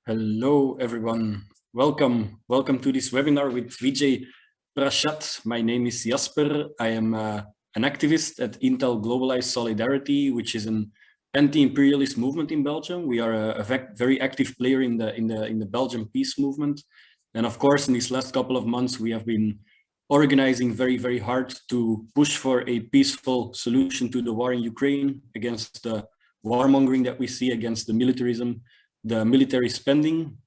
Hello, everyone. Welcome to this webinar with Vijay Prashad. My name is Jasper. I am an activist at Intel Globalized Solidarity, which is an anti-imperialist movement in Belgium. We are a very active player in the Belgian peace movement. And of course, in these last couple of months, we have been organizing very hard to push for a peaceful solution to the war in Ukraine, against the warmongering that we see, against the militarism, the military spending.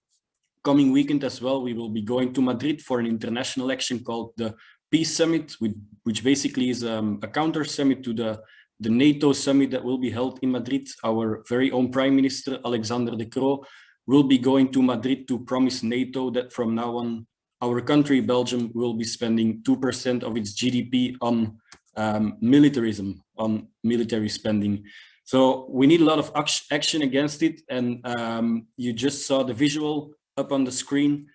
Coming weekend as well, we will be going to Madrid for an international action called the Peace Summit, which basically is a counter summit to the NATO summit that will be held in Madrid. Our very own Prime Minister, Alexander De Croo, will be going to Madrid to promise NATO that from now on, our country, Belgium, will be spending 2% of its GDP on militarism, on military spending. So we need a lot of action against it. And you just saw the visual up on the screen.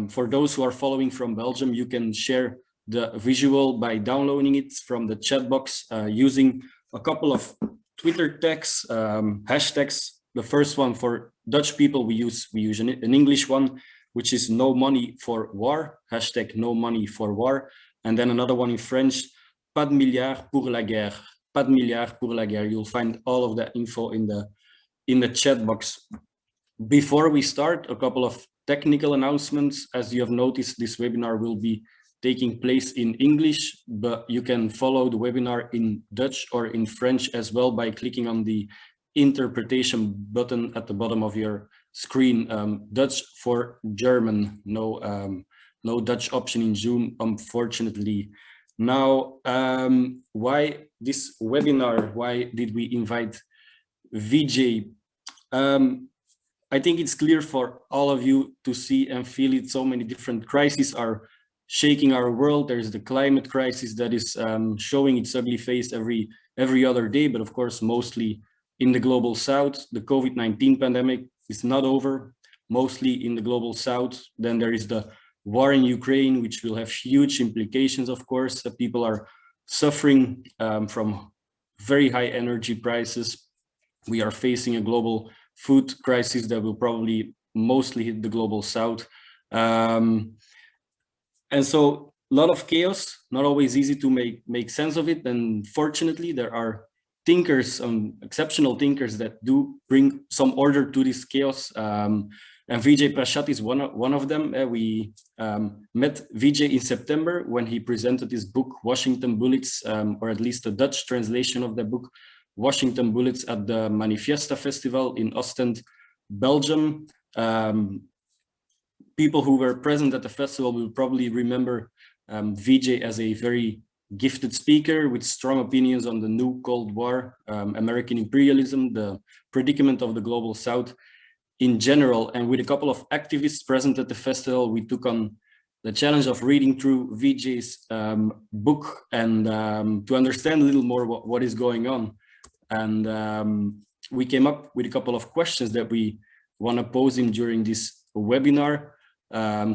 For those who are following from Belgium, you can share the visual by downloading it from the chat box using a couple of Twitter tags, hashtags. The first one for Dutch people, we use an English one, which is no money for war, hashtag no money for war. And then another one in French, pas de milliards pour la guerre. Pas de milliards pour la guerre. You'll find all of that info in the chat box. Before we start, a couple of technical announcements. As you have noticed, this webinar will be taking place in English, but you can follow the webinar in Dutch or in French as well by clicking on the interpretation button at the bottom of your screen. Dutch for German, no Dutch option in Zoom, unfortunately. Now, why this webinar? Why did we invite Vijay? I think it's clear for all of you to see and feel it. So many different crises are shaking our world. There's the climate crisis that is showing its ugly face every other day, but of course, mostly in the global south. The COVID-19 pandemic is not over, mostly in the global south. Then there is the war in Ukraine, which will have huge implications, of course. That people are suffering from very high energy prices. We are facing a global food crisis that will probably mostly hit the global south. And so a lot of chaos, not always easy to make sense of it. And fortunately, there are thinkers, exceptional thinkers that do bring some order to this chaos. And Vijay Prashad is one of them. We met Vijay in September when he presented his book, Washington Bullets, or at least a Dutch translation of the book, Washington Bullets, at the Manifesta Festival in Ostend, Belgium. People who were present at the festival will probably remember Vijay as a very gifted speaker with strong opinions on the new Cold War, American imperialism, the predicament of the global south in general. And with a couple of activists present at the festival, we took on the challenge of reading through Vijay's book and to understand a little more what is going on. And we came up with a couple of questions that we want to pose him during this webinar.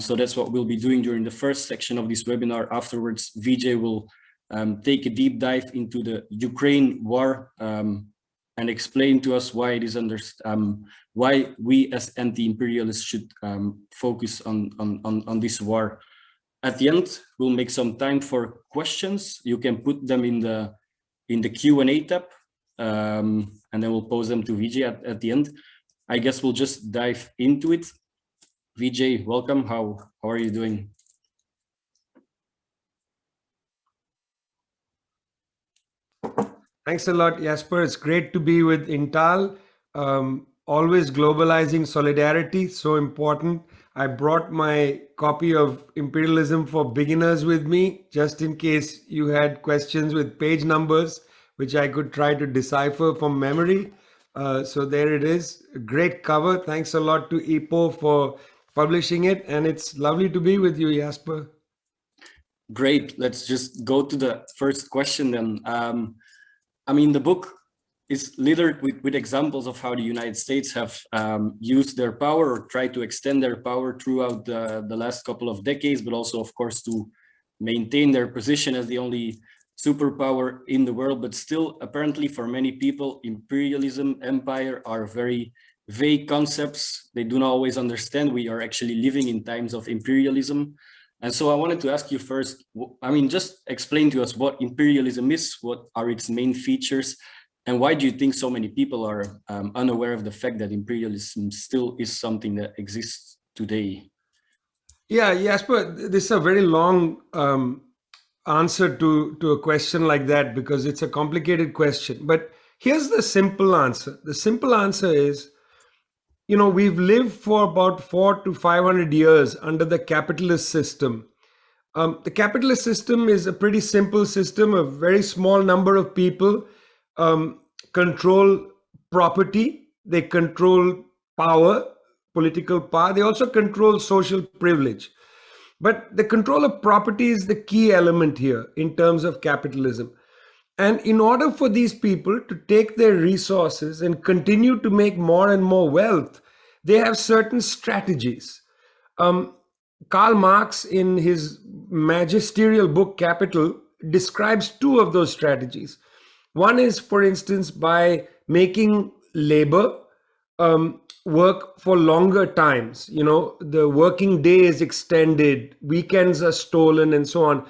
So that's what we'll be doing during the first section of this webinar. Afterwards, Vijay will take a deep dive into the Ukraine war and explain to us why it is why we as anti-imperialists should focus on this war. At the end, we'll make some time for questions. You can put them in the Q&A tab, and then we'll pose them to Vijay at the end. I guess we'll just dive into it. Vijay, welcome. How are you doing? Thanks a lot, Jasper. It's great to be with Intel. Always globalizing solidarity, so important. I brought my copy of Imperialism for Beginners with me, just in case you had questions with page numbers, which I could try to decipher from memory. So there it is. A great cover. Thanks a lot to EPO for publishing it. And it's lovely to be with you, Jasper. Great. Let's just go to the first question then. I mean, the book is littered with examples of how the United States have used their power or tried to extend their power throughout the last couple of decades, but also, of course, to maintain their position as the only superpower in the world. But still, apparently, for many people, imperialism, empire are very vague concepts. They do not always understand we are actually living in times of imperialism. And so I wanted to ask you first, I mean, just explain to us what imperialism is, what are its main features, and why do you think so many people are unaware of the fact that imperialism still is something that exists today? Yeah, Jasper, this is a very long answer to a question like that because it's a complicated question. But here's the simple answer. The simple answer is, we've lived for about 400 to 500 years under the capitalist system. The capitalist system is a pretty simple system. A very small number of people control property. They control power, political power. They also control social privilege. But the control of property is the key element here in terms of capitalism. And in order for these people to take their resources and continue to make more and more wealth, they have certain strategies. Karl Marx, in his magisterial book Capital, describes two of those strategies. One is, for instance, by making labor work for longer times. The working day is extended, weekends are stolen, and so on.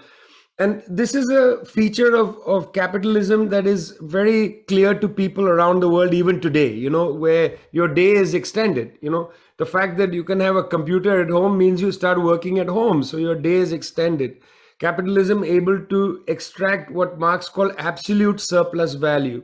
And this is a feature of capitalism that is very clear to people around the world even today, where your day is extended. The fact that you can have a computer at home means you start working at home, so your day is extended. Capitalism able to extract what Marx called absolute surplus value.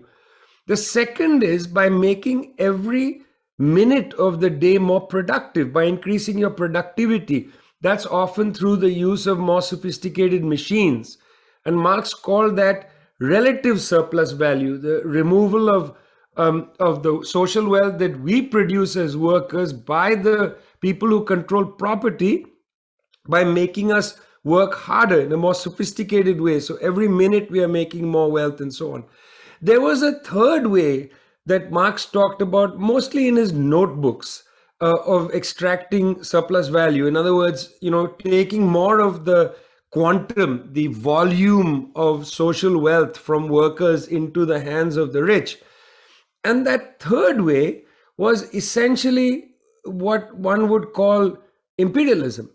The second is by making every minute of the day more productive, by increasing your productivity. That's often through the use of more sophisticated machines. And Marx called that relative surplus value, the removal of the social wealth that we produce as workers by the people who control property, by making us work harder in a more sophisticated way. So every minute we are making more wealth and so on. There was a third way that Marx talked about, mostly in his notebooks, of extracting surplus value. In other words, taking more of the quantum, the volume of social wealth from workers into the hands of the rich. And that third way was essentially what one would call imperialism.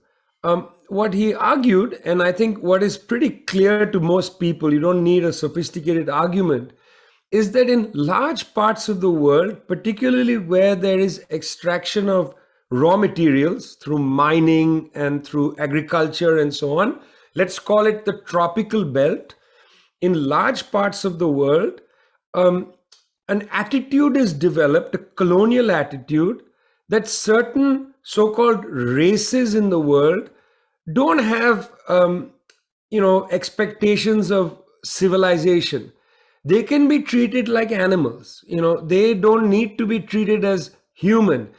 What he argued, and I think what is pretty clear to most people, you don't need a sophisticated argument, is that in large parts of the world, particularly where there is extraction of raw materials through mining and through agriculture and so on, let's call it the tropical belt, in large parts of the world, an attitude is developed, a colonial attitude, that certain so-called races in the world don't have, expectations of civilization. They can be treated like animals. They don't need to be treated as human.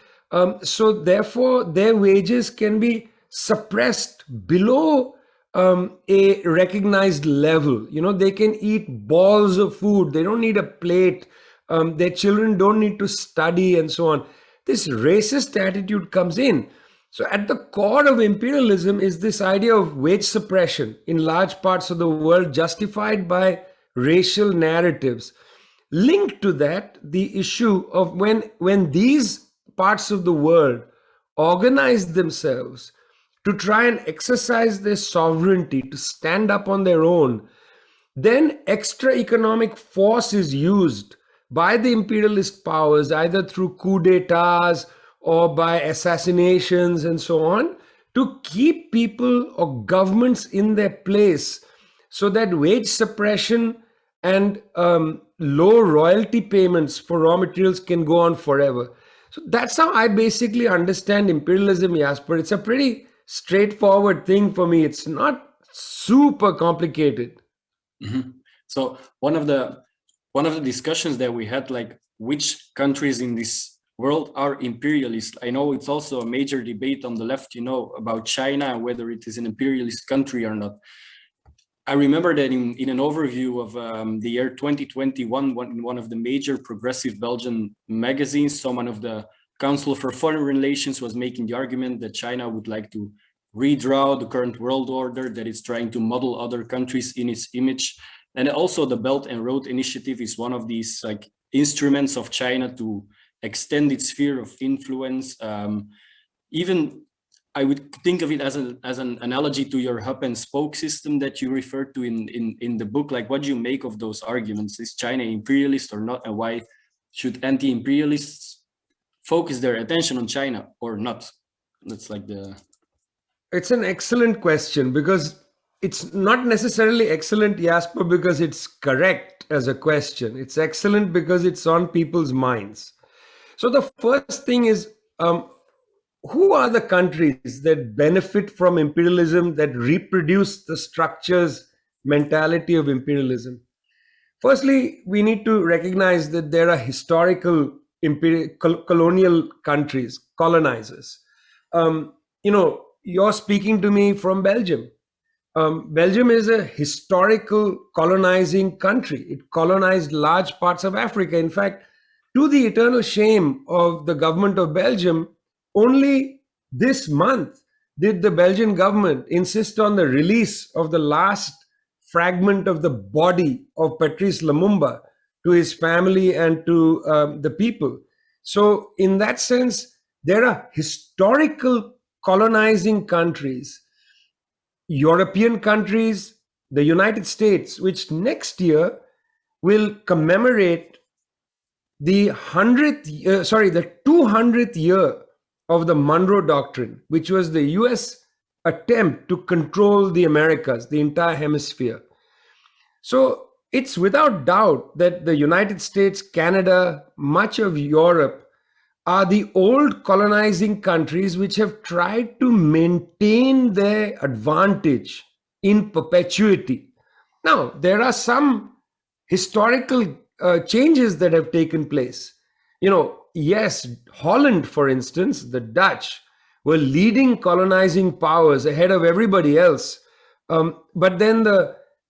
So therefore, their wages can be suppressed below a recognized level. They can eat balls of food. They don't need a plate. Their children don't need to study and so on. This racist attitude comes in. So at the core of imperialism is this idea of wage suppression in large parts of the world, justified by racial narratives. Linked to that, the issue of when these parts of the world organize themselves to try and exercise their sovereignty, to stand up on their own, then extra economic force is used by the imperialist powers, either through coup d'etats or by assassinations and so on, to keep people or governments in their place, so that wage suppression and low royalty payments for raw materials can go on forever. So that's how I basically understand imperialism, Jasper. It's a pretty straightforward thing for me. It's not super complicated. Mm-hmm. So one of the discussions that we had, like which countries in this world are imperialist. I know it's also a major debate on the left, about China and whether it is an imperialist country or not. I remember that in an overview of the year 2021, in one of the major progressive Belgian magazines, someone of the Council for Foreign Relations was making the argument that China would like to redraw the current world order, that it's trying to model other countries in its image. And also the Belt and Road Initiative is one of these instruments of China to extend its sphere of influence. Even I would think of it as an analogy to your hub and spoke system that you referred to in the book. Like, what do you make of those arguments? Is China imperialist or not? And why should anti-imperialists focus their attention on China or not? That's like It's an excellent question, because it's not necessarily excellent, Jasper, because it's correct as a question. It's excellent because it's on people's minds. So the first thing is, who are the countries that benefit from imperialism, that reproduce the structures, mentality of imperialism? Firstly, we need to recognize that there are historical colonial countries, colonizers. You're speaking to me from Belgium. Belgium is a historical colonizing country. It colonized large parts of Africa. In fact, to the eternal shame of the government of Belgium, only this month did the Belgian government insist on the release of the last fragment of the body of Patrice Lumumba to his family and to the people. So in that sense, there are historical colonizing countries, European countries, the United States, which next year will commemorate the 200th year of the Monroe Doctrine, which was the US attempt to control the Americas, the entire hemisphere. So it's without doubt that the United States, Canada, much of Europe are the old colonizing countries which have tried to maintain their advantage in perpetuity. Now, there are some historical changes that have taken place. Yes, Holland, for instance, the Dutch were leading colonizing powers ahead of everybody else. But then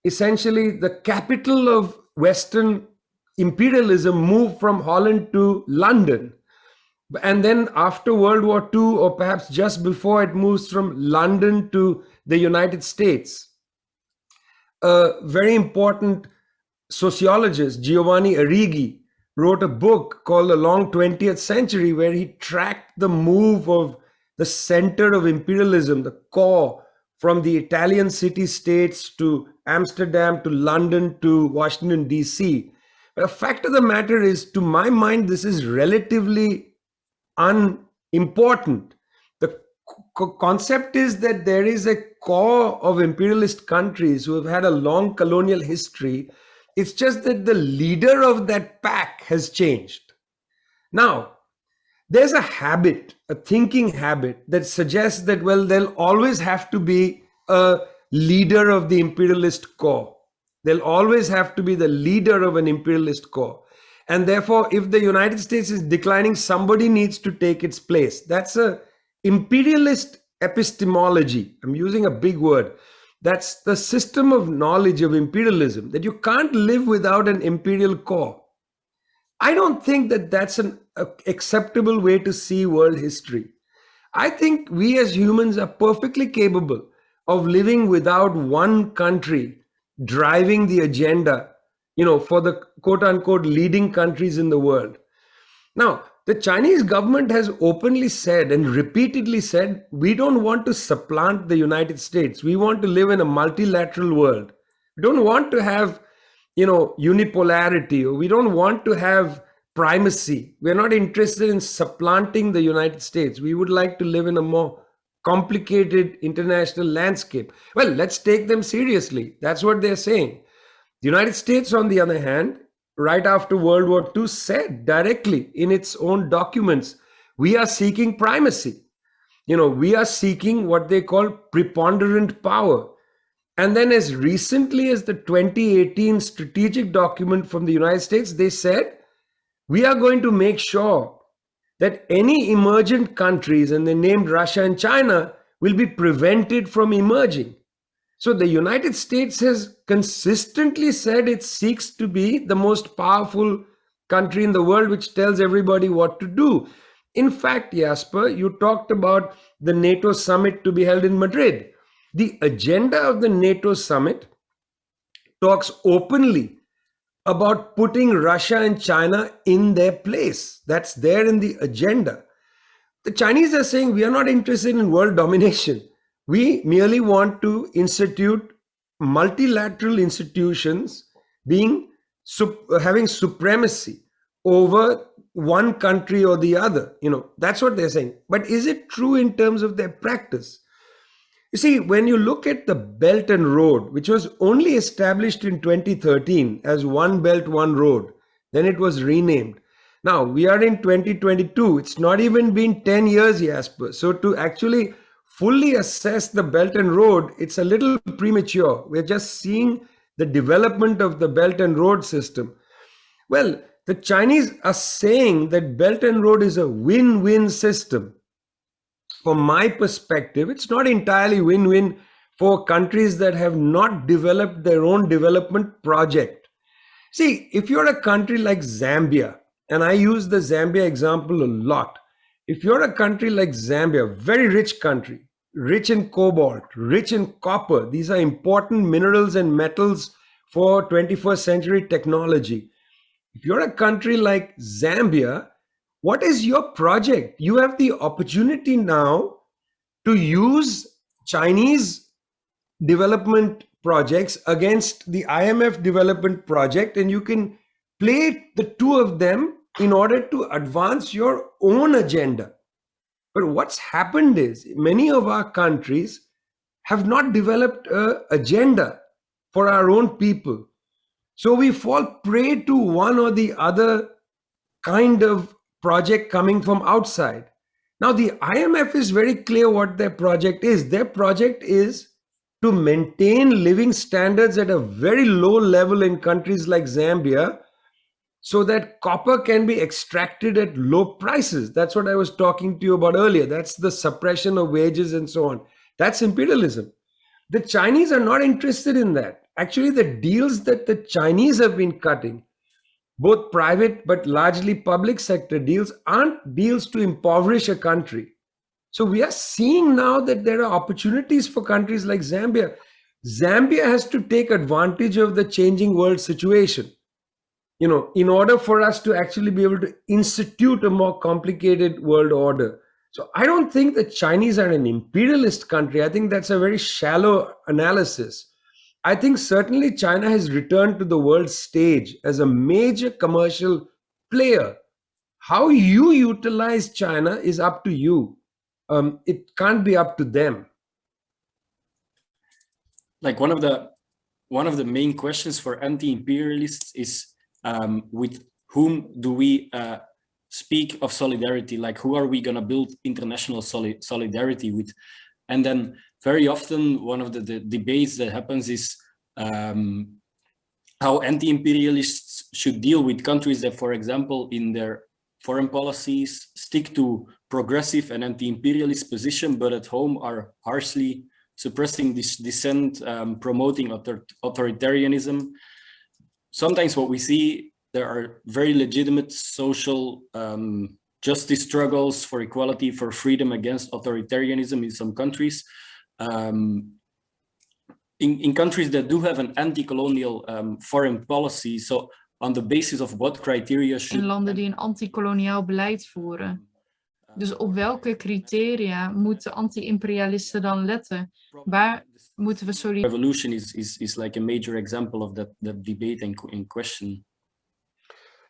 essentially the capital of Western imperialism moved from Holland to London. And then after World War II, or perhaps just before, it moves from London to the United States. A very important sociologist, Giovanni Arrighi, wrote a book called The Long 20th Century, where he tracked the move of the center of imperialism, the core, from the Italian city-states to Amsterdam to London to Washington, D.C. But the fact of the matter is, to my mind, this is relatively unimportant. The concept is that there is a core of imperialist countries who have had a long colonial history. It's just that the leader of that pack has changed. Now, there's a habit, a thinking habit, that suggests that, well, there'll always have to be a leader of the imperialist core. There'll always have to be the leader of an imperialist core. And therefore, if the United States is declining, somebody needs to take its place. That's a imperialist epistemology. I'm using a big word. That's the system of knowledge of imperialism, that you can't live without an imperial core. I don't think that that's an acceptable way to see world history. I think we as humans are perfectly capable of living without one country driving the agenda, for the quote unquote leading countries in the world. Now, the Chinese government has openly said and repeatedly said, we don't want to supplant the United States. We want to live in a multilateral world. We don't want to have, unipolarity, or we don't want to have primacy. We're not interested in supplanting the United States. We would like to live in a more complicated international landscape. Well, let's take them seriously. That's what they're saying. The United States, on the other hand, right after World War II, said directly in its own documents, we are seeking primacy. We are seeking what they call preponderant power. And then as recently as the 2018 strategic document from the United States, they said, we are going to make sure that any emergent countries, and they named Russia and China, will be prevented from emerging. So the United States has consistently said it seeks to be the most powerful country in the world, which tells everybody what to do. In fact, Jasper, you talked about the NATO summit to be held in Madrid. The agenda of the NATO summit talks openly about putting Russia and China in their place. That's there in the agenda. The Chinese are saying we are not interested in world domination. We merely want to institute multilateral institutions having supremacy over one country or the other. That's what they're saying. But is it true in terms of their practice? You see, when you look at the Belt and Road, which was only established in 2013 as One Belt, One Road, then it was renamed. Now, we are in 2022. It's not even been 10 years, Jasper. So to actually fully assess the Belt and Road, it's a little premature. We're just seeing the development of the Belt and Road system. Well, the Chinese are saying that Belt and Road is a win-win system. From my perspective, it's not entirely win-win for countries that have not developed their own development project. See, if you're a country like Zambia, and I use the Zambia example a lot. If you're a country like Zambia, very rich country, rich in cobalt, rich in copper, these are important minerals and metals for 21st century technology. If you're a country like Zambia, what is your project? You have the opportunity now to use Chinese development projects against the IMF development project, and you can play the two of them in order to advance your own agenda. But what's happened is many of our countries have not developed an agenda for our own people. So we fall prey to one or the other kind of project coming from outside. Now, the IMF is very clear what their project is. Their project is to maintain living standards at a very low level in countries like Zambia, so that copper can be extracted at low prices. That's what I was talking to you about earlier. That's the suppression of wages and so on. That's imperialism. The Chinese are not interested in that. Actually, the deals that the Chinese have been cutting, both private but largely public sector deals, aren't deals to impoverish a country. So we are seeing now that there are opportunities for countries like Zambia. Zambia has to take advantage of the changing world situation, in order for us to actually be able to institute a more complicated world order. So I don't think the Chinese are an imperialist country. I think that's a very shallow analysis. I think certainly China has returned to the world stage as a major commercial player. How you utilize China is up to you. It can't be up to them. Like one of the main questions for anti-imperialists is, with whom do we speak of solidarity? Like, who are we going to build international solidarity with? And then very often one of the debates that happens is how anti-imperialists should deal with countries that, for example, in their foreign policies stick to progressive and anti-imperialist position, but at home are harshly suppressing this dissent, promoting authoritarianism. Sometimes what we see, there are very legitimate social justice struggles for equality, for freedom against authoritarianism in some countries. In countries that do have an anti-colonial foreign policy, so on the basis of what criteria should... In landen die een anti-koloniaal beleid voeren. Dus op welke criteria moeten anti-imperialisten dan letten? Waar moeten we Revolution is like a major example of that debate in question.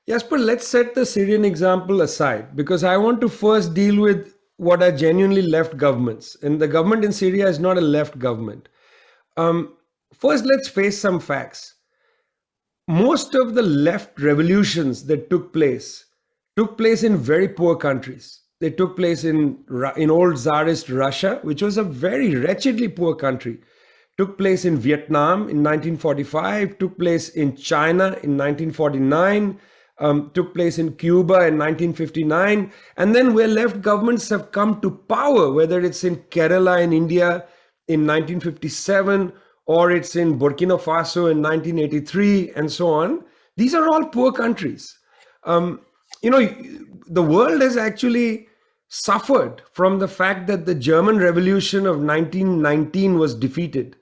Yes, but let's set the Syrian example aside, because I want to first deal with what are genuinely left governments. And the government in Syria is not a left government. First, let's face some facts. Most of the left revolutions that took place in very poor countries. They took place in old Tsarist Russia, which was a very wretchedly poor country. Took place in Vietnam in 1945, took place in China in 1949, took place in Cuba in 1959. And then where left governments have come to power, whether it's in Kerala in India in 1957, or it's in Burkina Faso in 1983, and so on. These are all poor countries. The world has actually suffered from the fact that the German Revolution of 1919 was defeated.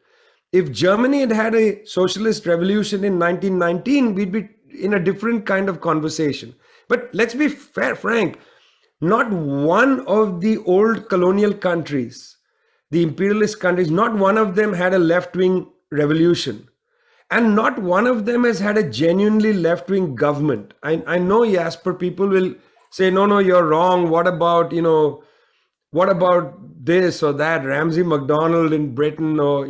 If Germany had had a socialist revolution in 1919, we'd be in a different kind of conversation. But let's be frank, not one of the old colonial countries, the imperialist countries, not one of them had a left-wing revolution. And not one of them has had a genuinely left-wing government. I know, Jasper, people will say, no, you're wrong. What about this or that, Ramsay MacDonald in Britain, or,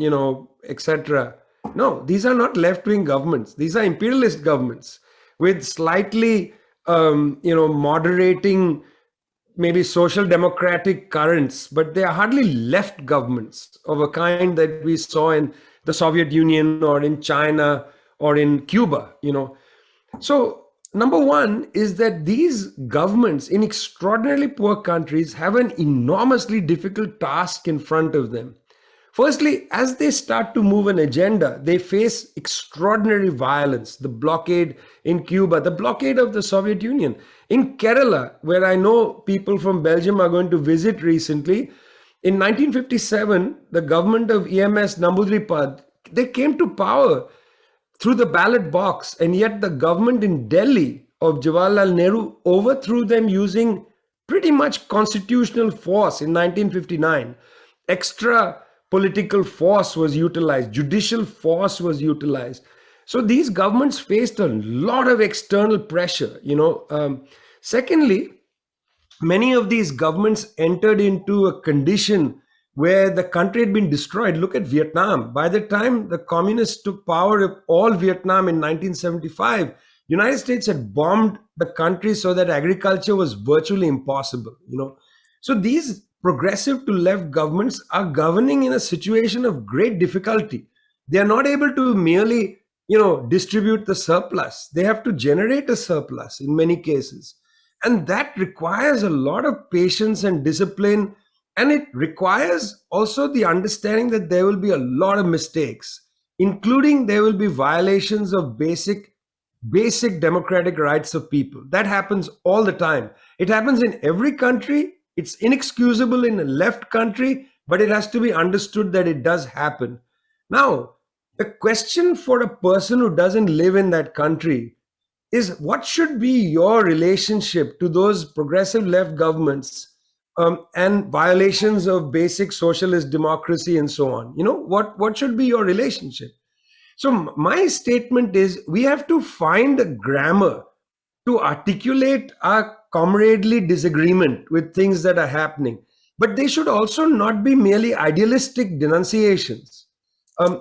etc. No, these are not left-wing governments. These are imperialist governments with slightly, moderating, maybe social democratic currents, but they are hardly left governments of a kind that we saw in the Soviet Union or in China or in Cuba, So number one is that these governments in extraordinarily poor countries have an enormously difficult task in front of them. Firstly, as they start to move an agenda, they face extraordinary violence, the blockade in Cuba, the blockade of the Soviet Union. In Kerala, where I know people from Belgium are going to visit recently, in 1957, the government of EMS Namboodiripad, they came to power through the ballot box, and yet the government in Delhi of Jawaharlal Nehru overthrew them using pretty much constitutional force in 1959. Extra political force was utilized, judicial force was utilized. So these governments faced a lot of external pressure, Secondly, many of these governments entered into a condition where the country had been destroyed. Look at Vietnam. By the time the communists took power of all Vietnam in 1975, United States had bombed the country so that agriculture was virtually impossible, So these progressive to left governments are governing in a situation of great difficulty. They are not able to merely, distribute the surplus. They have to generate a surplus in many cases. And that requires a lot of patience and discipline. And it requires also the understanding that there will be a lot of mistakes, including there will be violations of basic democratic rights of people. That happens all the time. It happens in every country. It's inexcusable in a left country, but it has to be understood that it does happen. Now, the question for a person who doesn't live in that country is, what should be your relationship to those progressive left governments and violations of basic socialist democracy and so on? What should be your relationship? So my statement is, we have to find a grammar to articulate our comradely disagreement with things that are happening. But they should also not be merely idealistic denunciations.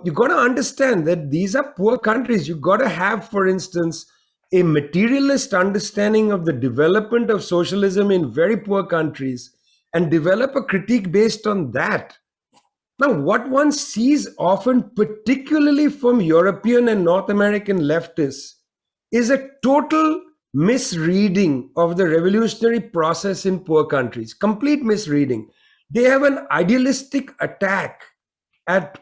You've got to understand that these are poor countries. You've got to have, for instance, a materialist understanding of the development of socialism in very poor countries and develop a critique based on that. Now, what one sees often, particularly from European and North American leftists, is a total misreading of the revolutionary process in poor countries, complete misreading. They have an idealistic attack at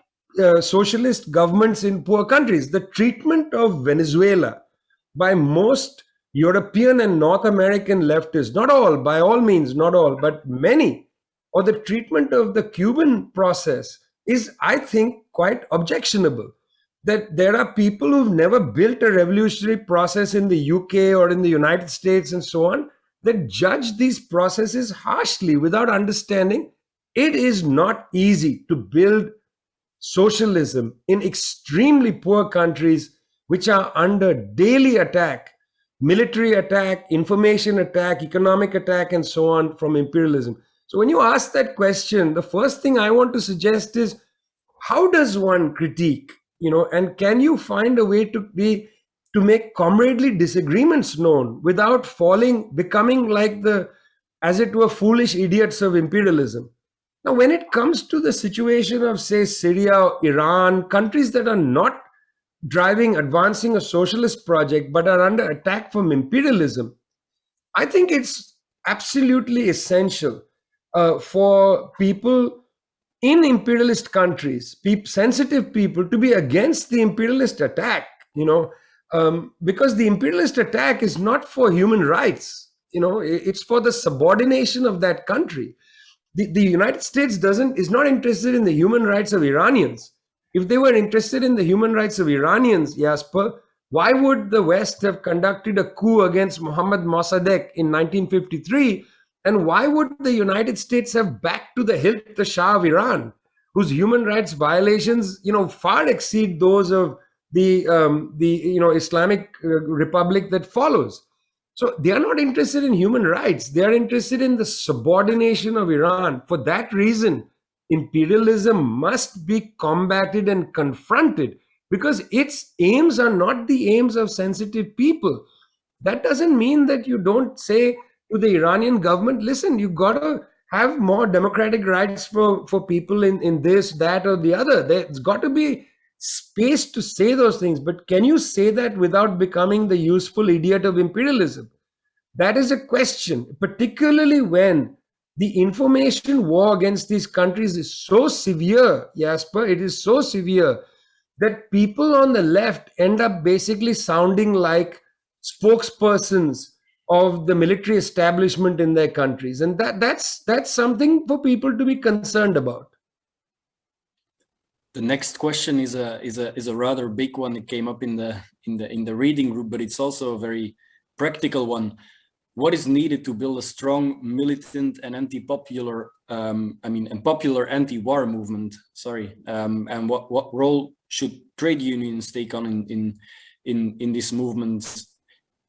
socialist governments in poor countries. The treatment of Venezuela by most European and North American leftists, not all, by all means, not all, but many, or the treatment of the Cuban process is, I think, quite objectionable. That there are people who've never built a revolutionary process in the UK or in the United States and so on, that judge these processes harshly without understanding it is not easy to build socialism in extremely poor countries which are under daily attack, military attack, information attack, economic attack, and so on from imperialism. So when you ask that question, the first thing I want to suggest is, how does one critique, and can you find a way to make comradely disagreements known without becoming like the, as it were, foolish idiots of imperialism? Now, when it comes to the situation of, say, Syria or Iran, countries that are not advancing a socialist project, but are under attack from imperialism, I think it's absolutely essential for people in imperialist countries, sensitive people, to be against the imperialist attack, because the imperialist attack is not for human rights, it's for the subordination of that country. The United States is not interested in the human rights of Iranians. If they were interested in the human rights of Iranians, Jasper, Why would the West have conducted a coup against Mohammad Mossadegh in 1953? And why would the United States have backed to the hilt the Shah of Iran, whose human rights violations, far exceed those of the Islamic Republic that follows? So they are not interested in human rights. They are interested in the subordination of Iran. For that reason, imperialism must be combated and confronted, because its aims are not the aims of sensitive people. That doesn't mean that you don't say to the Iranian government, listen, you've got to have more democratic rights for people in this, that, or the other. There's got to be space to say those things. But can you say that without becoming the useful idiot of imperialism? That is a question, particularly when the information war against these countries is so severe, Jasper, it is so severe that people on the left end up basically sounding like spokespersons of the military establishment in their countries. And that's something for people to be concerned about. The next question is a rather big one. It came up in the reading group, but it's also a very practical one. What is needed to build a strong, militant, and anti-popular, popular anti-war movement? And what role should trade unions take on in this movement?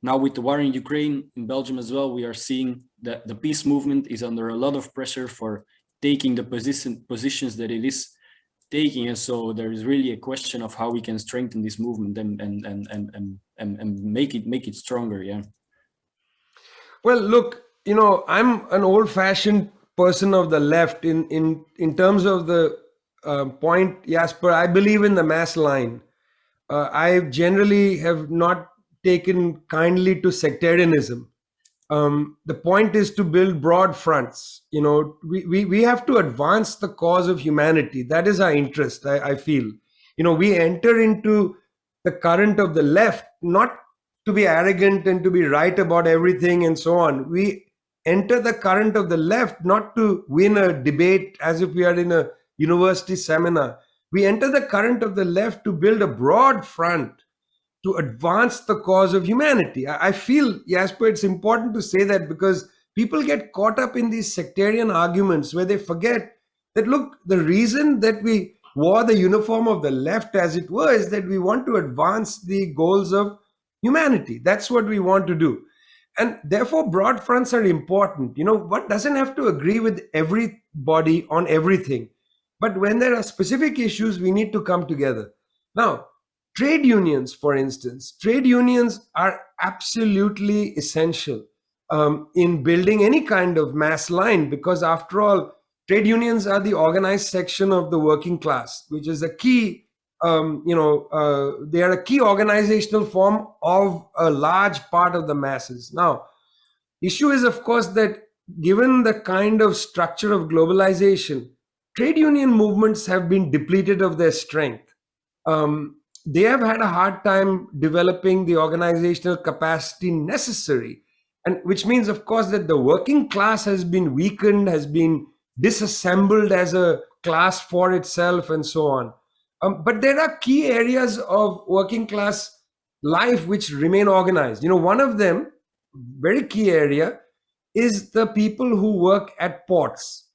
Now, with the war in Ukraine, in Belgium as well, we are seeing that the peace movement is under a lot of pressure for taking the positions that it is taking, and so there is really a question of how we can strengthen this movement and make it stronger. Yeah. Well, look, I'm an old-fashioned person of the left in terms of the point, Jasper. I believe in the mass line. I generally have not taken kindly to sectarianism. The point is to build broad fronts. We have to advance the cause of humanity. That is our interest, I feel. We enter into the current of the left, not to be arrogant and to be right about everything and so on. We enter the current of the left not to win a debate as if we are in a university seminar. We enter the current of the left to build a broad front to advance the cause of humanity. I feel, Jasper, it's important to say that, because people get caught up in these sectarian arguments where they forget that, look, the reason that we wore the uniform of the left, as it were, is that we want to advance the goals of humanity. That's what we want to do. And therefore, broad fronts are important. One doesn't have to agree with everybody on everything. But when there are specific issues, we need to come together. Now, trade unions, for instance, trade unions are absolutely essential in building any kind of mass line, because after all, trade unions are the organized section of the working class, which is a key, they are a key organizational form of a large part of the masses. Now, issue is, of course, that given the kind of structure of globalization, trade union movements have been depleted of their strength. They have had a hard time developing the organizational capacity necessary, and which means, of course, that the working class has been weakened, has been disassembled as a class for itself, and so on. But there are key areas of working class life which remain organized. One of them, very key area, is the people who work at ports,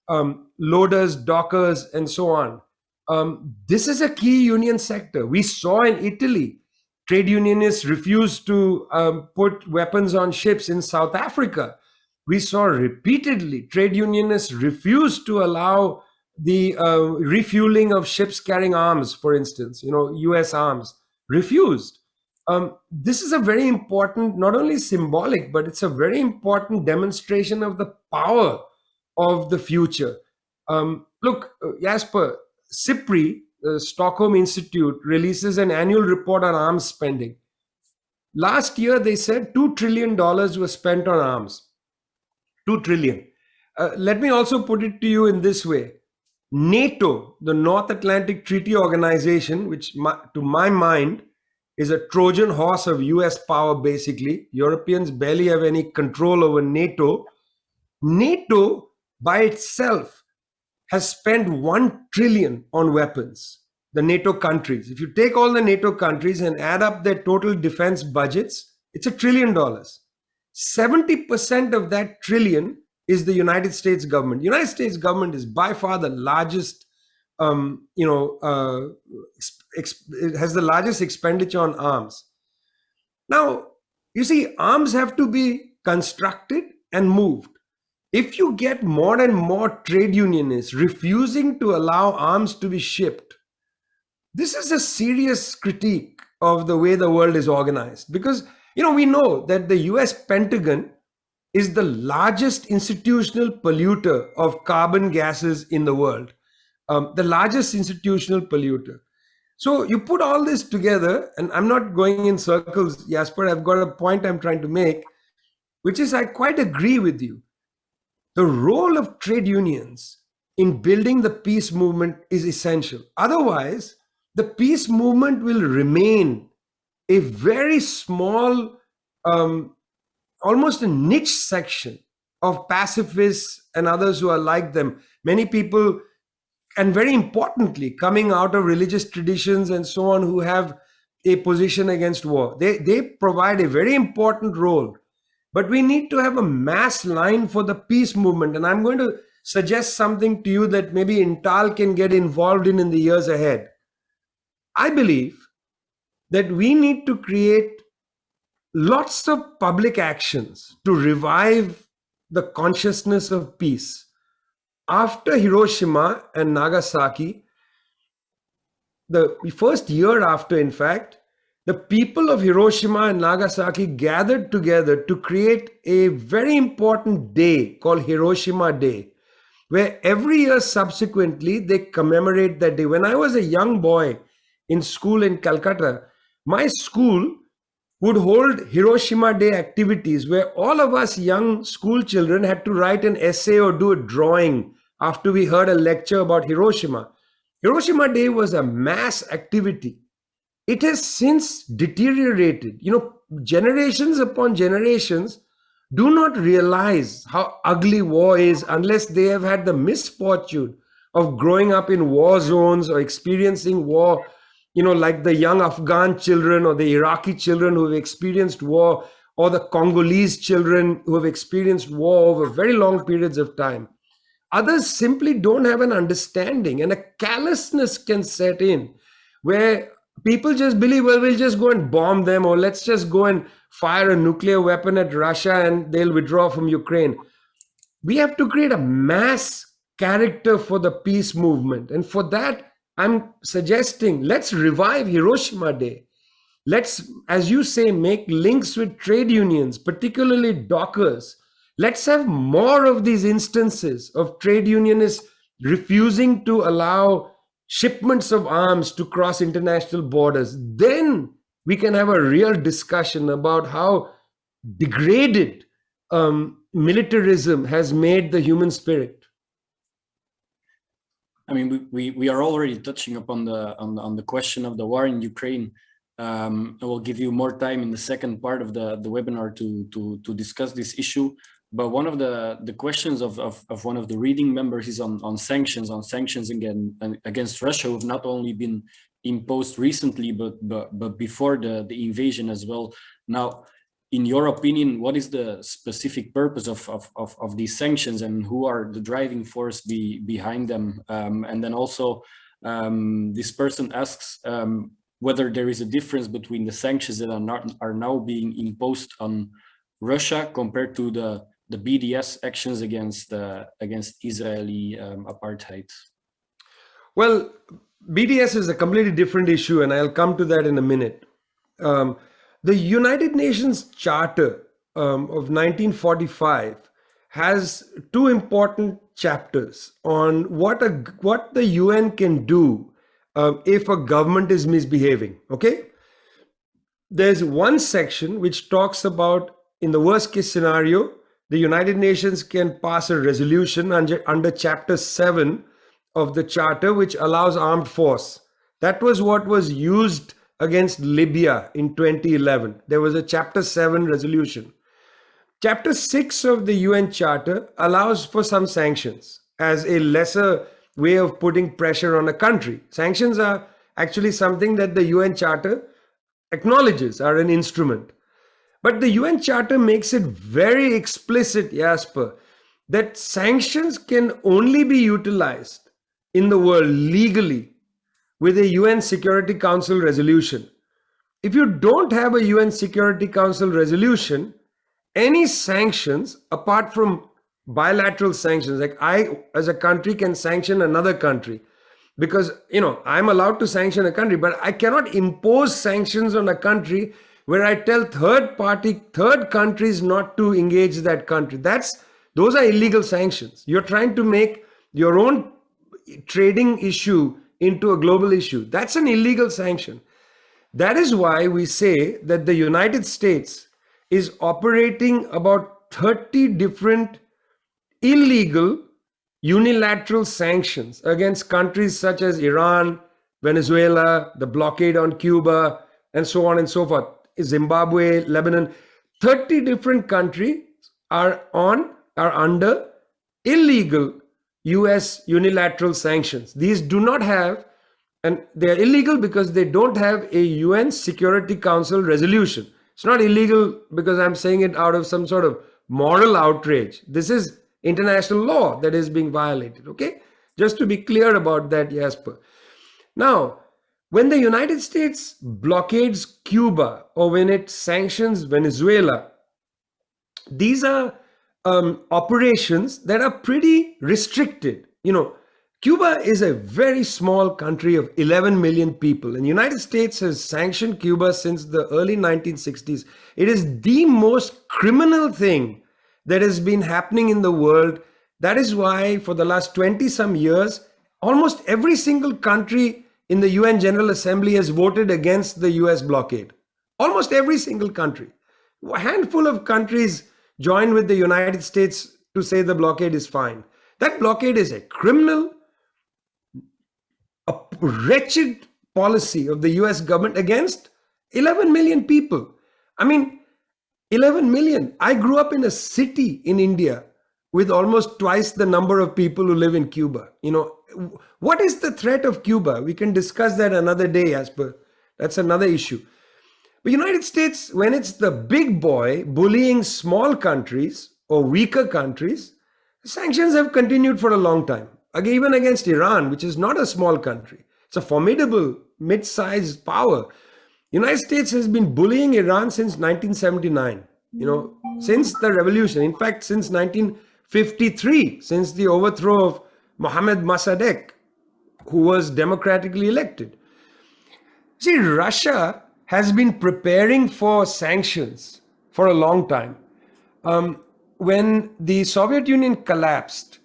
loaders, dockers, and so on. This is a key union sector. We saw in Italy, trade unionists refused to put weapons on ships in South Africa. We saw repeatedly trade unionists refused to allow the refueling of ships carrying arms, for instance, US arms, refused. This is a very important, not only symbolic, but it's a very important demonstration of the power of the future. Look, Jasper, SIPRI, the Stockholm Institute, releases an annual report on arms spending. Last year, they said $2 trillion was spent on arms. 2 trillion. Let me also put it to you in this way. NATO, the North Atlantic Treaty Organization, which to my mind is a Trojan horse of US power, basically. Europeans barely have any control over NATO. NATO by itself has spent 1 trillion on weapons. the NATO countries. If you take all the NATO countries and add up their total defense budgets, it's $1 trillion. 70% of that trillion is the United States government. The United States government is by far the largest, it has the largest expenditure on arms. Now, you see, arms have to be constructed and moved. If you get more and more trade unionists refusing to allow arms to be shipped, this is a serious critique of the way the world is organized. Because, we know that the US Pentagon is the largest institutional polluter of carbon gases in the world, the largest institutional polluter. So you put all this together, and I'm not going in circles, Jasper, I've got a point I'm trying to make, which is I quite agree with you. The role of trade unions in building the peace movement is essential. Otherwise, the peace movement will remain a very small, almost a niche section of pacifists and others who are like them. Many people, and very importantly, coming out of religious traditions and so on, who have a position against war. They provide a very important role. But we need to have a mass line for the peace movement. And I'm going to suggest something to you that maybe Intal can get involved in the years ahead. I believe that we need to create lots of public actions to revive the consciousness of peace. After Hiroshima and Nagasaki, the first year after, in fact, the people of Hiroshima and Nagasaki gathered together to create a very important day called Hiroshima Day, where every year subsequently they commemorate that day. When I was a young boy in school in Calcutta, my school would hold Hiroshima Day activities where all of us young school children had to write an essay or do a drawing after we heard a lecture about Hiroshima. Hiroshima Day was a mass activity. It has since deteriorated. Generations upon generations do not realize how ugly war is unless they have had the misfortune of growing up in war zones or experiencing war, like the young Afghan children or the Iraqi children who have experienced war, or the Congolese children who have experienced war over very long periods of time. Others simply don't have an understanding, and a callousness can set in where people just believe, well, we'll just go and bomb them, or let's just go and fire a nuclear weapon at Russia and they'll withdraw from Ukraine. We have to create a mass character for the peace movement. And for that, I'm suggesting, let's revive Hiroshima Day. Let's, as you say, make links with trade unions, particularly dockers. Let's have more of these instances of trade unionists refusing to allow shipments of arms to cross international borders. Then we can have a real discussion about how degraded militarism has made the human spirit. I mean, we are already touching upon the question of the war in Ukraine. I will give you more time in the second part of the webinar to discuss this issue. But one of the questions of one of the reading members is on sanctions again against Russia, who have not only been imposed recently, but before the invasion as well. Now, in your opinion, what is the specific purpose of these sanctions, and who are the driving force behind them? And then also, this person asks whether there is a difference between the sanctions that are now being imposed on Russia compared to the BDS actions against Israeli apartheid. Well, BDS is a completely different issue, and I'll come to that in a minute. The United Nations Charter of 1945 has two important chapters on what the UN can do if a government is misbehaving. Okay, there's one section which talks about, in the worst case scenario, the United Nations can pass a resolution under Chapter 7 of the Charter, which allows armed force. That was what was used against Libya in 2011. There was a Chapter 7 resolution. Chapter 6 of the UN Charter allows for some sanctions as a lesser way of putting pressure on a country. Sanctions are actually something that the UN Charter acknowledges are an instrument. But the UN Charter makes it very explicit, Jasper, that sanctions can only be utilized in the world legally with a UN Security Council resolution. If you don't have a UN Security Council resolution, any sanctions apart from bilateral sanctions, like I as a country can sanction another country, because I'm allowed to sanction a country, but I cannot impose sanctions on a country where I tell third countries not to engage that country. Those are illegal sanctions. You're trying to make your own trading issue into a global issue. That's an illegal sanction. That is why we say that the United States is operating about 30 different illegal unilateral sanctions against countries such as Iran, Venezuela, the blockade on Cuba, and so on and so forth. Zimbabwe, Lebanon, 30 different countries are under illegal US unilateral sanctions. These do not have, and they're illegal because they don't have a UN Security Council resolution. It's not illegal because I'm saying it out of some sort of moral outrage. This is international law that is being violated, okay? Just to be clear about that, Jasper. Now, when the United States blockades Cuba or when it sanctions Venezuela, these are operations that are pretty restricted. Cuba is a very small country of 11 million people, and the United States has sanctioned Cuba since the early 1960s. It is the most criminal thing that has been happening in the world. That is why for the last 20 some years, almost every single country in the UN General Assembly has voted against the US blockade. Almost every single country. A handful of countries joined with the United States to say the blockade is fine. That blockade is a criminal, a wretched policy of the US government against 11 million people. I mean, 11 million. I grew up in a city in India with almost twice the number of people who live in Cuba. What is the threat of Cuba? We can discuss that another day, Jasper. That's another issue. But United States, when it's the big boy bullying small countries or weaker countries, sanctions have continued for a long time. Even against Iran, which is not a small country. It's a formidable mid-sized power. United States has been bullying Iran since 1979, since the revolution. In fact, since 1953, since the overthrow of Mohammad Mossadegh, who was democratically elected. See, Russia has been preparing for sanctions for a long time. When the Soviet Union collapsed,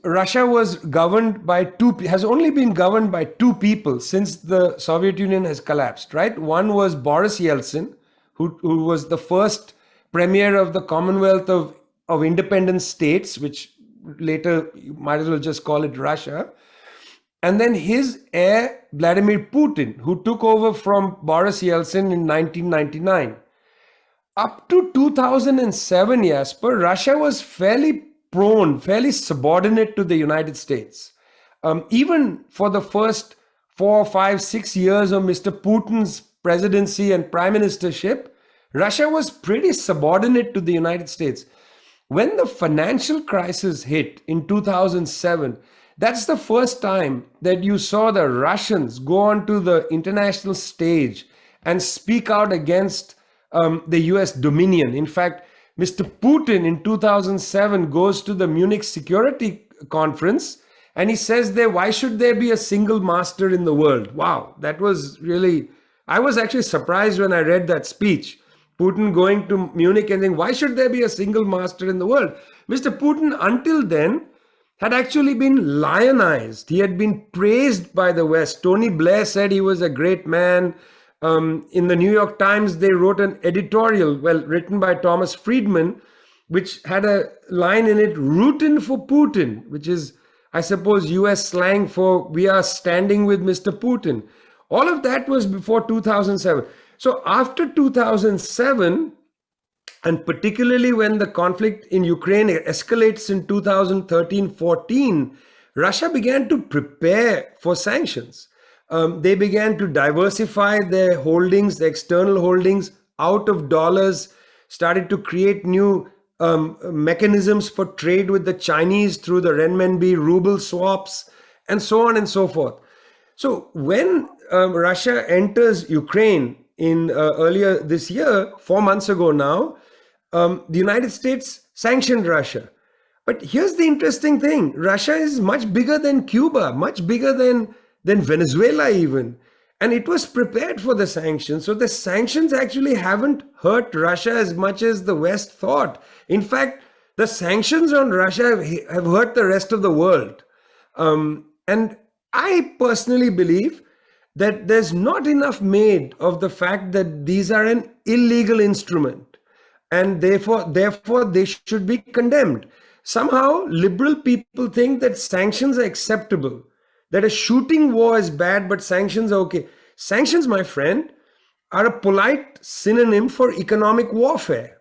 Russia was governed by has only been governed by two people since the Soviet Union has collapsed, right? One was Boris Yeltsin, who was the first premier of the Commonwealth of Independent States, which later you might as well just call it Russia. And then his heir, Vladimir Putin, who took over from Boris Yeltsin in 1999. Up to 2007, Jasper, Russia was fairly subordinate to the United States. Even for the first 4, 5, 6 years of Mr. Putin's presidency and prime ministership, Russia was pretty subordinate to the United States. When the financial crisis hit in 2007, that's the first time that you saw the Russians go onto the international stage and speak out against the US dominion. In fact, Mr. Putin in 2007 goes to the Munich Security Conference and he says there, why should there be a single master in the world? Wow, that was really, I was actually surprised when I read that speech. Putin going to Munich and saying, why should there be a single master in the world? Mr. Putin, until then, had actually been lionized. He had been praised by the West. Tony Blair said he was a great man. In the New York Times, they wrote an editorial, written by Thomas Friedman, which had a line in it, rootin' for Putin, which is, I suppose, US slang for we are standing with Mr. Putin. All of that was before 2007. So after 2007, and particularly when the conflict in Ukraine escalates in 2013-14, Russia began to prepare for sanctions. They began to diversify their holdings, the external holdings, out of dollars, started to create new mechanisms for trade with the Chinese through the renminbi ruble swaps, and so on and so forth. So when Russia enters Ukraine in earlier this year, 4 months ago now, the United States sanctioned Russia. But here's the interesting thing. Russia is much bigger than Cuba, much bigger than Venezuela even. And it was prepared for the sanctions. So the sanctions actually haven't hurt Russia as much as the West thought. In fact, the sanctions on Russia have hurt the rest of the world. And I personally believe that there's not enough made of the fact that these are an illegal instrument, and therefore they should be condemned. Somehow liberal people think that sanctions are acceptable, that a shooting war is bad but sanctions are okay. Sanctions, my friend, are a polite synonym for economic warfare,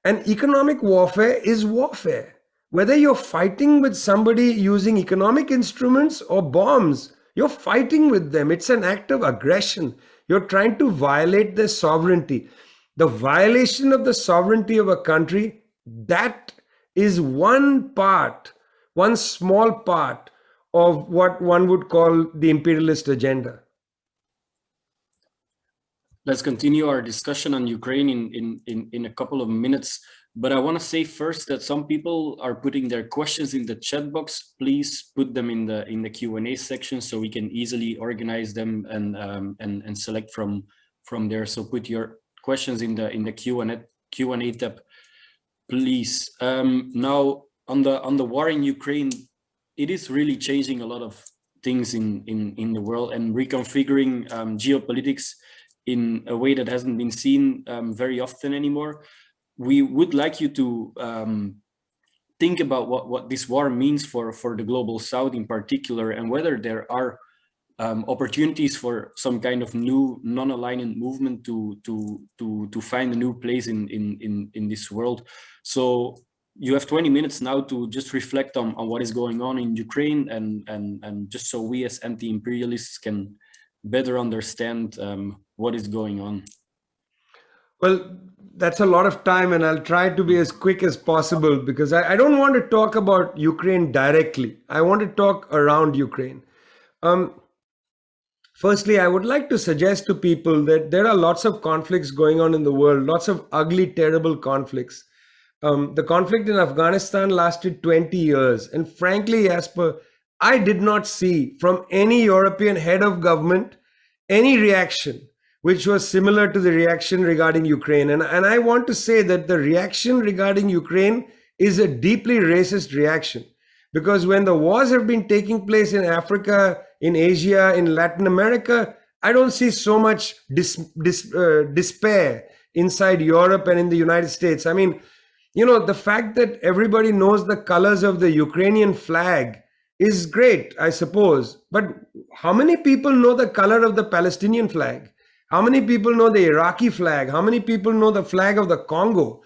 and economic warfare is warfare. Whether you're fighting with somebody using economic instruments or bombs, you're fighting with them. It's an act of aggression. You're trying to violate their sovereignty. The violation of the sovereignty of a country, that is one part, one small part of what one would call the imperialist agenda. Let's continue our discussion on Ukraine in a couple of minutes. But I want to say first that some people are putting their questions in the chat box. Please put them in the Q&A section so we can easily organize them and select from there. So put your questions in the Q&A tab, please. Now on the war in Ukraine, it is really changing a lot of things in the world and reconfiguring geopolitics in a way that hasn't been seen very often anymore. We would like you to think about what this war means for the global South in particular, and whether there are opportunities for some kind of new non-alignment movement to find a new place in this world. So you have 20 minutes now to just reflect on what is going on in Ukraine, and just so we as anti-imperialists can better understand what is going on. Well, that's a lot of time, and I'll try to be as quick as possible, because I don't want to talk about Ukraine directly. I want to talk around Ukraine. Firstly, I would like to suggest to people that there are lots of conflicts going on in the world, lots of ugly, terrible conflicts. The conflict in Afghanistan lasted 20 years. And frankly, Jasper, I did not see from any European head of government any reaction which was similar to the reaction regarding Ukraine. And I want to say that the reaction regarding Ukraine is a deeply racist reaction. Because when the wars have been taking place in Africa, in Asia, in Latin America, I don't see so much despair inside Europe and in the United States. I mean, you know, the fact that everybody knows the colors of the Ukrainian flag is great, I suppose. But how many people know the color of the Palestinian flag? How many people know the Iraqi flag? How many people know the flag of the Congo?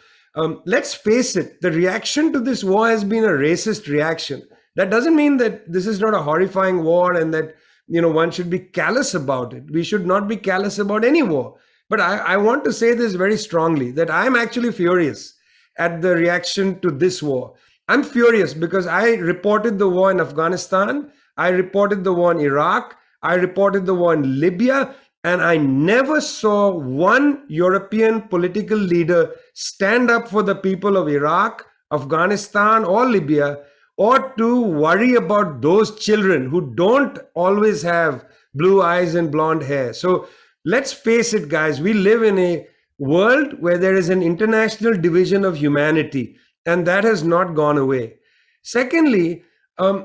Let's face it, the reaction to this war has been a racist reaction. That doesn't mean that this is not a horrifying war and that, you know, one should be callous about it. We should not be callous about any war. But I want to say this very strongly, that I'm actually furious at the reaction to this war. I'm furious because I reported the war in Afghanistan, I reported the war in Iraq, I reported the war in Libya, and I never saw one European political leader stand up for the people of Iraq, Afghanistan, or Libya, or to worry about those children who don't always have blue eyes and blonde hair. So let's face it, guys, we live in a world where there is an international division of humanity, and that has not gone away. Secondly,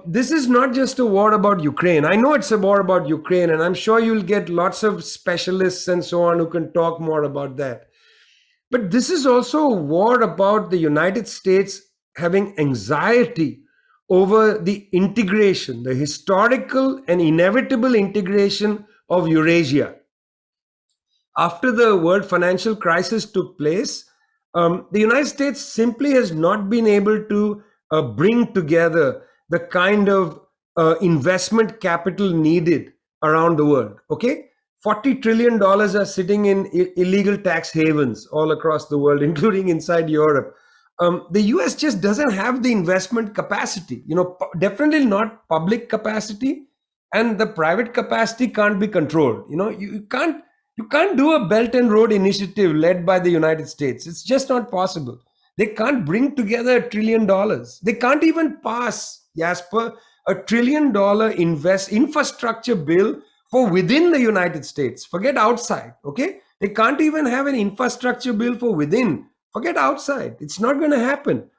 this is not just a war about Ukraine. I know it's a war about Ukraine, and I'm sure you'll get lots of specialists and so on who can talk more about that. But this is also a war about the United States having anxiety over the integration, the historical and inevitable integration of Eurasia. After the world financial crisis took place, the United States simply has not been able to bring together the kind of investment capital needed around the world. Okay, $40 trillion are sitting in illegal tax havens all across the world, including inside Europe. The US just doesn't have the investment capacity, definitely not public capacity, and the private capacity can't be controlled. You can't do a Belt and Road Initiative led by the United States. It's just not possible. They can't bring together $1 trillion. They can't even pass, Jasper, $1 trillion infrastructure bill for within the United States. Forget outside, okay? They can't even have an infrastructure bill for within. Forget outside. It's not going to happen.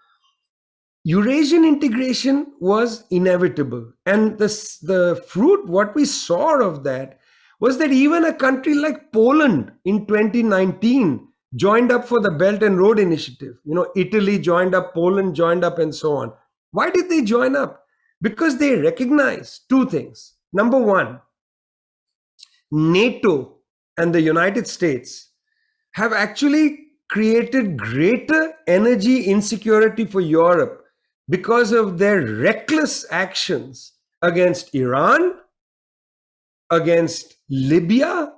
Eurasian integration was inevitable. And the fruit, what we saw of that, was that even a country like Poland in 2019 joined up for the Belt and Road Initiative. Italy joined up, Poland joined up, and so on. Why did they join up? Because they recognize two things. Number one, NATO and the United States have actually created greater energy insecurity for Europe because of their reckless actions against Iran, against Libya,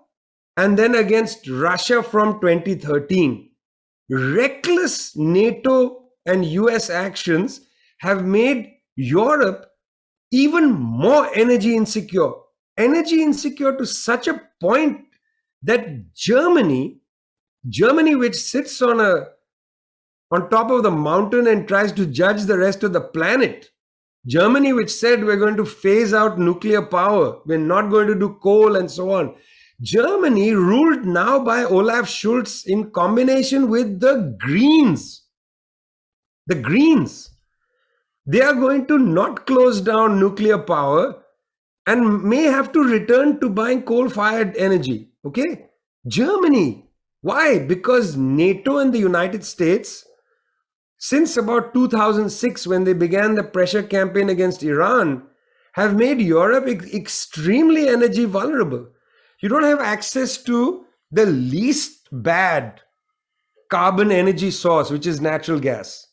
and then against Russia from 2013. Reckless NATO and US actions have made Europe even more energy insecure to such a point that Germany, which sits on top of the mountain and tries to judge the rest of the planet, Germany, which said we're going to phase out nuclear power, we're not going to do coal and so on. Germany, ruled now by Olaf Scholz in combination with the Greens. The Greens. They are going to not close down nuclear power and may have to return to buying coal-fired energy. Okay? Germany. Why? Because NATO and the United States, since about 2006, when they began the pressure campaign against Iran, have made Europe extremely energy vulnerable. You don't have access to the least bad carbon energy source, which is natural gas.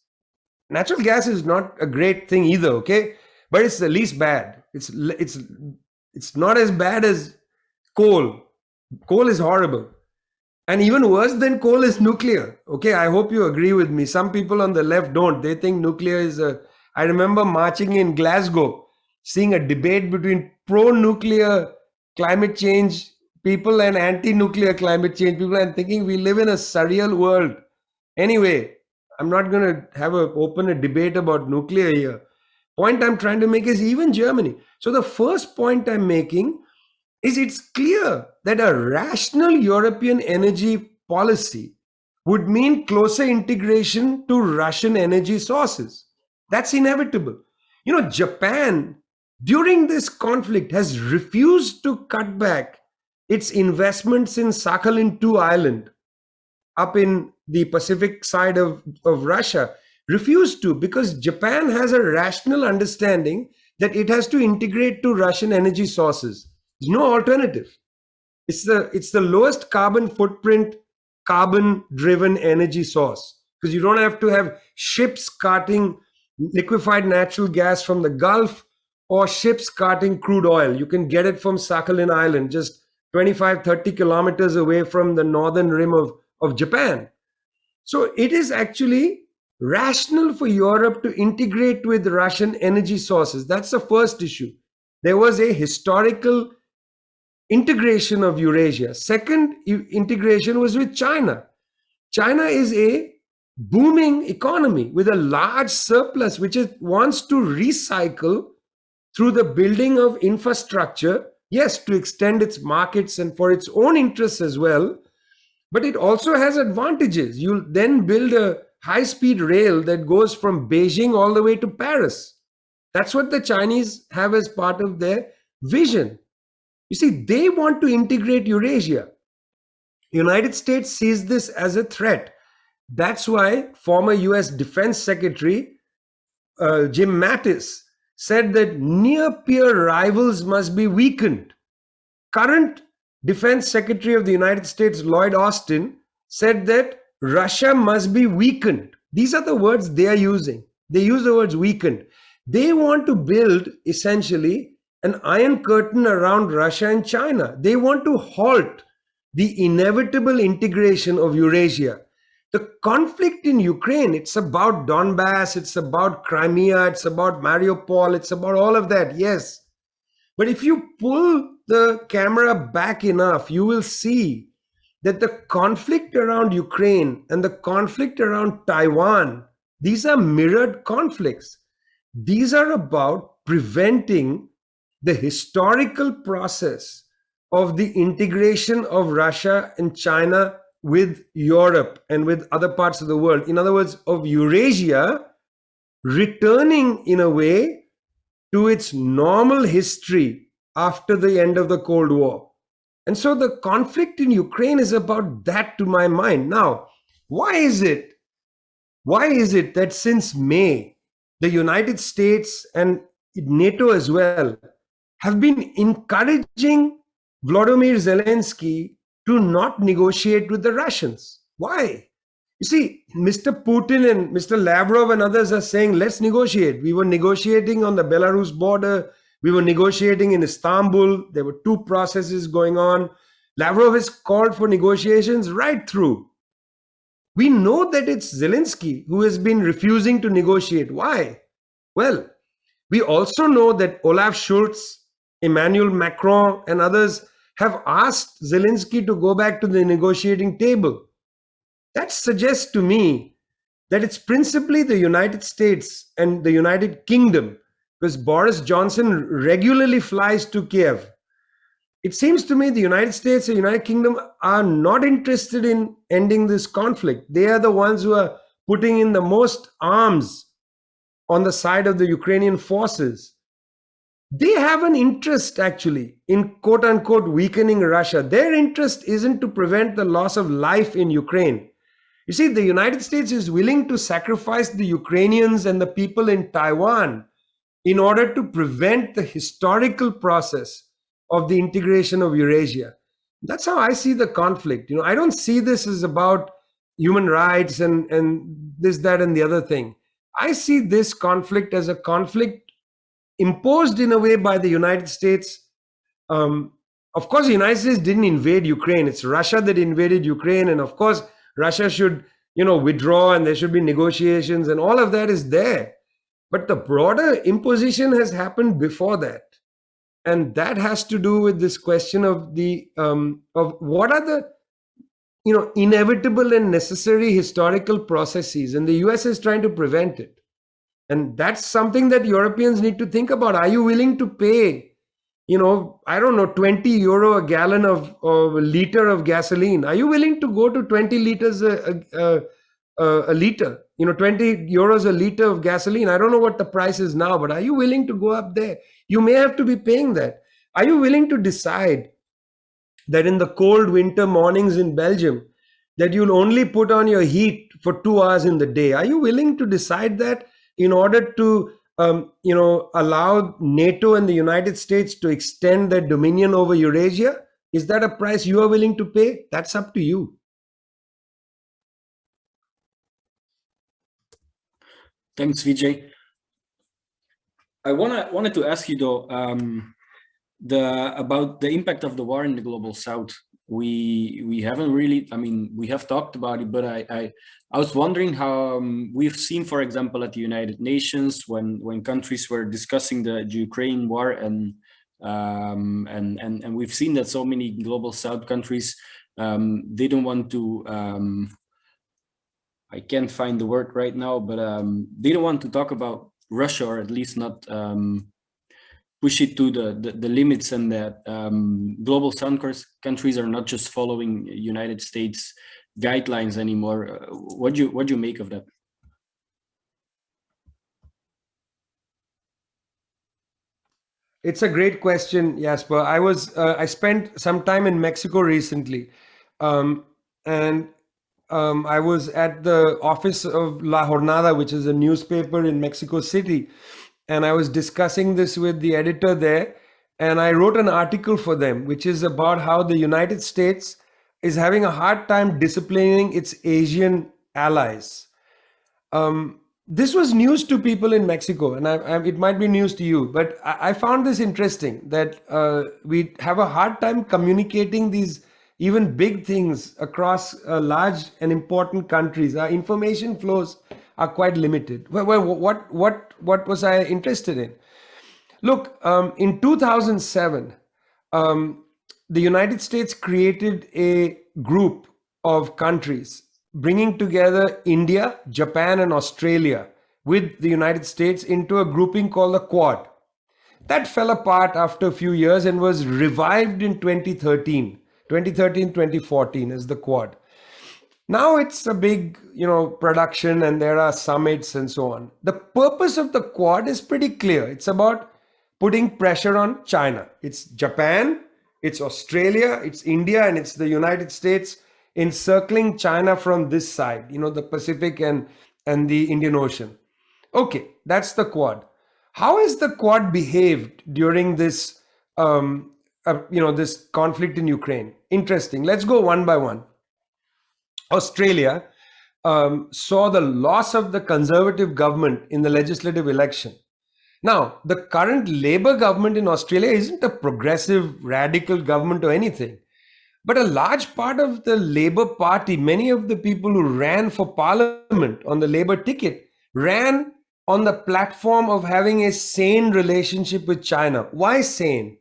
Natural gas is not a great thing either, okay? But it's the least bad. It's not as bad as coal. Coal is horrible. And even worse than coal is nuclear. Okay, I hope you agree with me. Some people on the left don't. They think nuclear is I remember marching in Glasgow, seeing a debate between pro-nuclear climate change people and anti-nuclear climate change people, and thinking we live in a surreal world. Anyway, I'm not going to open a debate about nuclear here. Point I'm trying to make is even Germany. So the first point I'm making is it's clear that a rational European energy policy would mean closer integration to Russian energy sources. That's inevitable. Japan, during this conflict, has refused to cut back its investments in Sakhalin-2 Island up in the Pacific side of Russia. Refused to, because Japan has a rational understanding that it has to integrate to Russian energy sources. There's no alternative. It's the lowest carbon footprint, carbon-driven energy source, because you don't have to have ships carting liquefied natural gas from the Gulf or ships carting crude oil. You can get it from Sakhalin Island, just 25, 30 kilometers away from the northern rim of Japan. So it is actually rational for Europe to integrate with Russian energy sources. That's the first issue. There was a historical integration of Eurasia. Second integration was with China. China is a booming economy with a large surplus, which it wants to recycle through the building of infrastructure, yes, to extend its markets and for its own interests as well. But it also has advantages. You'll then build a high-speed rail that goes from Beijing all the way to Paris. That's what the Chinese have as part of their vision. You see, they want to integrate Eurasia. United States sees this as a threat. That's why former US Defense Secretary Jim Mattis said that near-peer rivals must be weakened. Current Defense Secretary of the United States, Lloyd Austin, said that Russia must be weakened. These are the words they are using. They use the words weakened. They want to build, essentially, an iron curtain around Russia and China. They want to halt the inevitable integration of Eurasia. The conflict in Ukraine, it's about Donbass, it's about Crimea, it's about Mariupol, it's about all of that, yes. But if you pull the camera back enough, you will see that the conflict around Ukraine and the conflict around Taiwan, these are mirrored conflicts. These are about preventing the historical process of the integration of Russia and China with Europe and with other parts of the world. In other words, of Eurasia returning in a way to its normal history after the end of the Cold War. And so the conflict in Ukraine is about that, to my mind. Now, why is it that since May, the United States and NATO as well have been encouraging Volodymyr Zelensky to not negotiate with the Russians? Why? You see, Mr. Putin and Mr. Lavrov and others are saying, let's negotiate. We were negotiating on the Belarus border. We were negotiating in Istanbul. There were two processes going on. Lavrov has called for negotiations right through. We know that it's Zelensky who has been refusing to negotiate. Why? Well, we also know that Olaf Scholz, Emmanuel Macron, and others have asked Zelensky to go back to the negotiating table. That suggests to me that it's principally the United States and the United Kingdom, because Boris Johnson regularly flies to Kiev. It seems to me the United States and United Kingdom are not interested in ending this conflict. They are the ones who are putting in the most arms on the side of the Ukrainian forces. They have an interest actually in quote unquote weakening Russia. Their interest isn't to prevent the loss of life in Ukraine. You see, the United States is willing to sacrifice the Ukrainians and the people in Taiwan in order to prevent the historical process of the integration of Eurasia. That's how I see the conflict. I don't see this as about human rights and this, that, and the other thing. I see this conflict as a conflict imposed in a way by the United States. Of course, the United States didn't invade Ukraine. It's Russia that invaded Ukraine. And of course, Russia should, withdraw, and there should be negotiations, and all of that is there. But the broader imposition has happened before that. And that has to do with this question of of what are the inevitable and necessary historical processes, and the US is trying to prevent it. And that's something that Europeans need to think about. Are you willing to pay, I don't know, 20 euro a gallon of a liter of gasoline? Are you willing to go to 20 liters a liter? 20 euros a liter of gasoline. I don't know what the price is now, but are you willing to go up there? You may have to be paying that. Are you willing to decide that in the cold winter mornings in Belgium, that you'll only put on your heat for 2 hours in the day? Are you willing to decide that in order to allow NATO and the United States to extend their dominion over Eurasia? Is that a price you are willing to pay? That's up to you. Thanks, Vijay. I wanted to ask you though, about the impact of the war in the global South. We haven't really, we have talked about it, but I was wondering how we've seen, for example, at the United Nations, when countries were discussing the Ukraine war, and we've seen that so many global South countries, they don't want to, I can't find the word right now, but they don't want to talk about Russia, or at least not push it to the limits, and that global South countries are not just following United States guidelines anymore. What do you make of that? It's a great question, Jasper. I spent some time in Mexico recently, and I was at the office of La Jornada, which is a newspaper in Mexico City. And I was discussing this with the editor there. And I wrote an article for them, which is about how the United States is having a hard time disciplining its Asian allies. this was news to people in Mexico, and it might be news to you, but I found this interesting that we have a hard time communicating these even big things across large and important countries. Our information flows are quite limited. What was I interested in? Look, in 2007, the United States created a group of countries bringing together India, Japan, and Australia with the United States into a grouping called the Quad. That fell apart after a few years and was revived in 2013, 2014 as the Quad. Now it's a big, production, and there are summits and so on. The purpose of the Quad is pretty clear. It's about putting pressure on China. It's Japan, it's Australia, it's India, and it's the United States encircling China from this side, the Pacific and the Indian Ocean. Okay, that's the Quad. How has the Quad behaved during this, this conflict in Ukraine? Interesting. Let's go one by one. Australia saw the loss of the Conservative government in the legislative election. Now, the current Labour government in Australia isn't a progressive, radical government or anything. But a large part of the Labour Party, many of the people who ran for Parliament on the Labour ticket, ran on the platform of having a sane relationship with China. Why sane?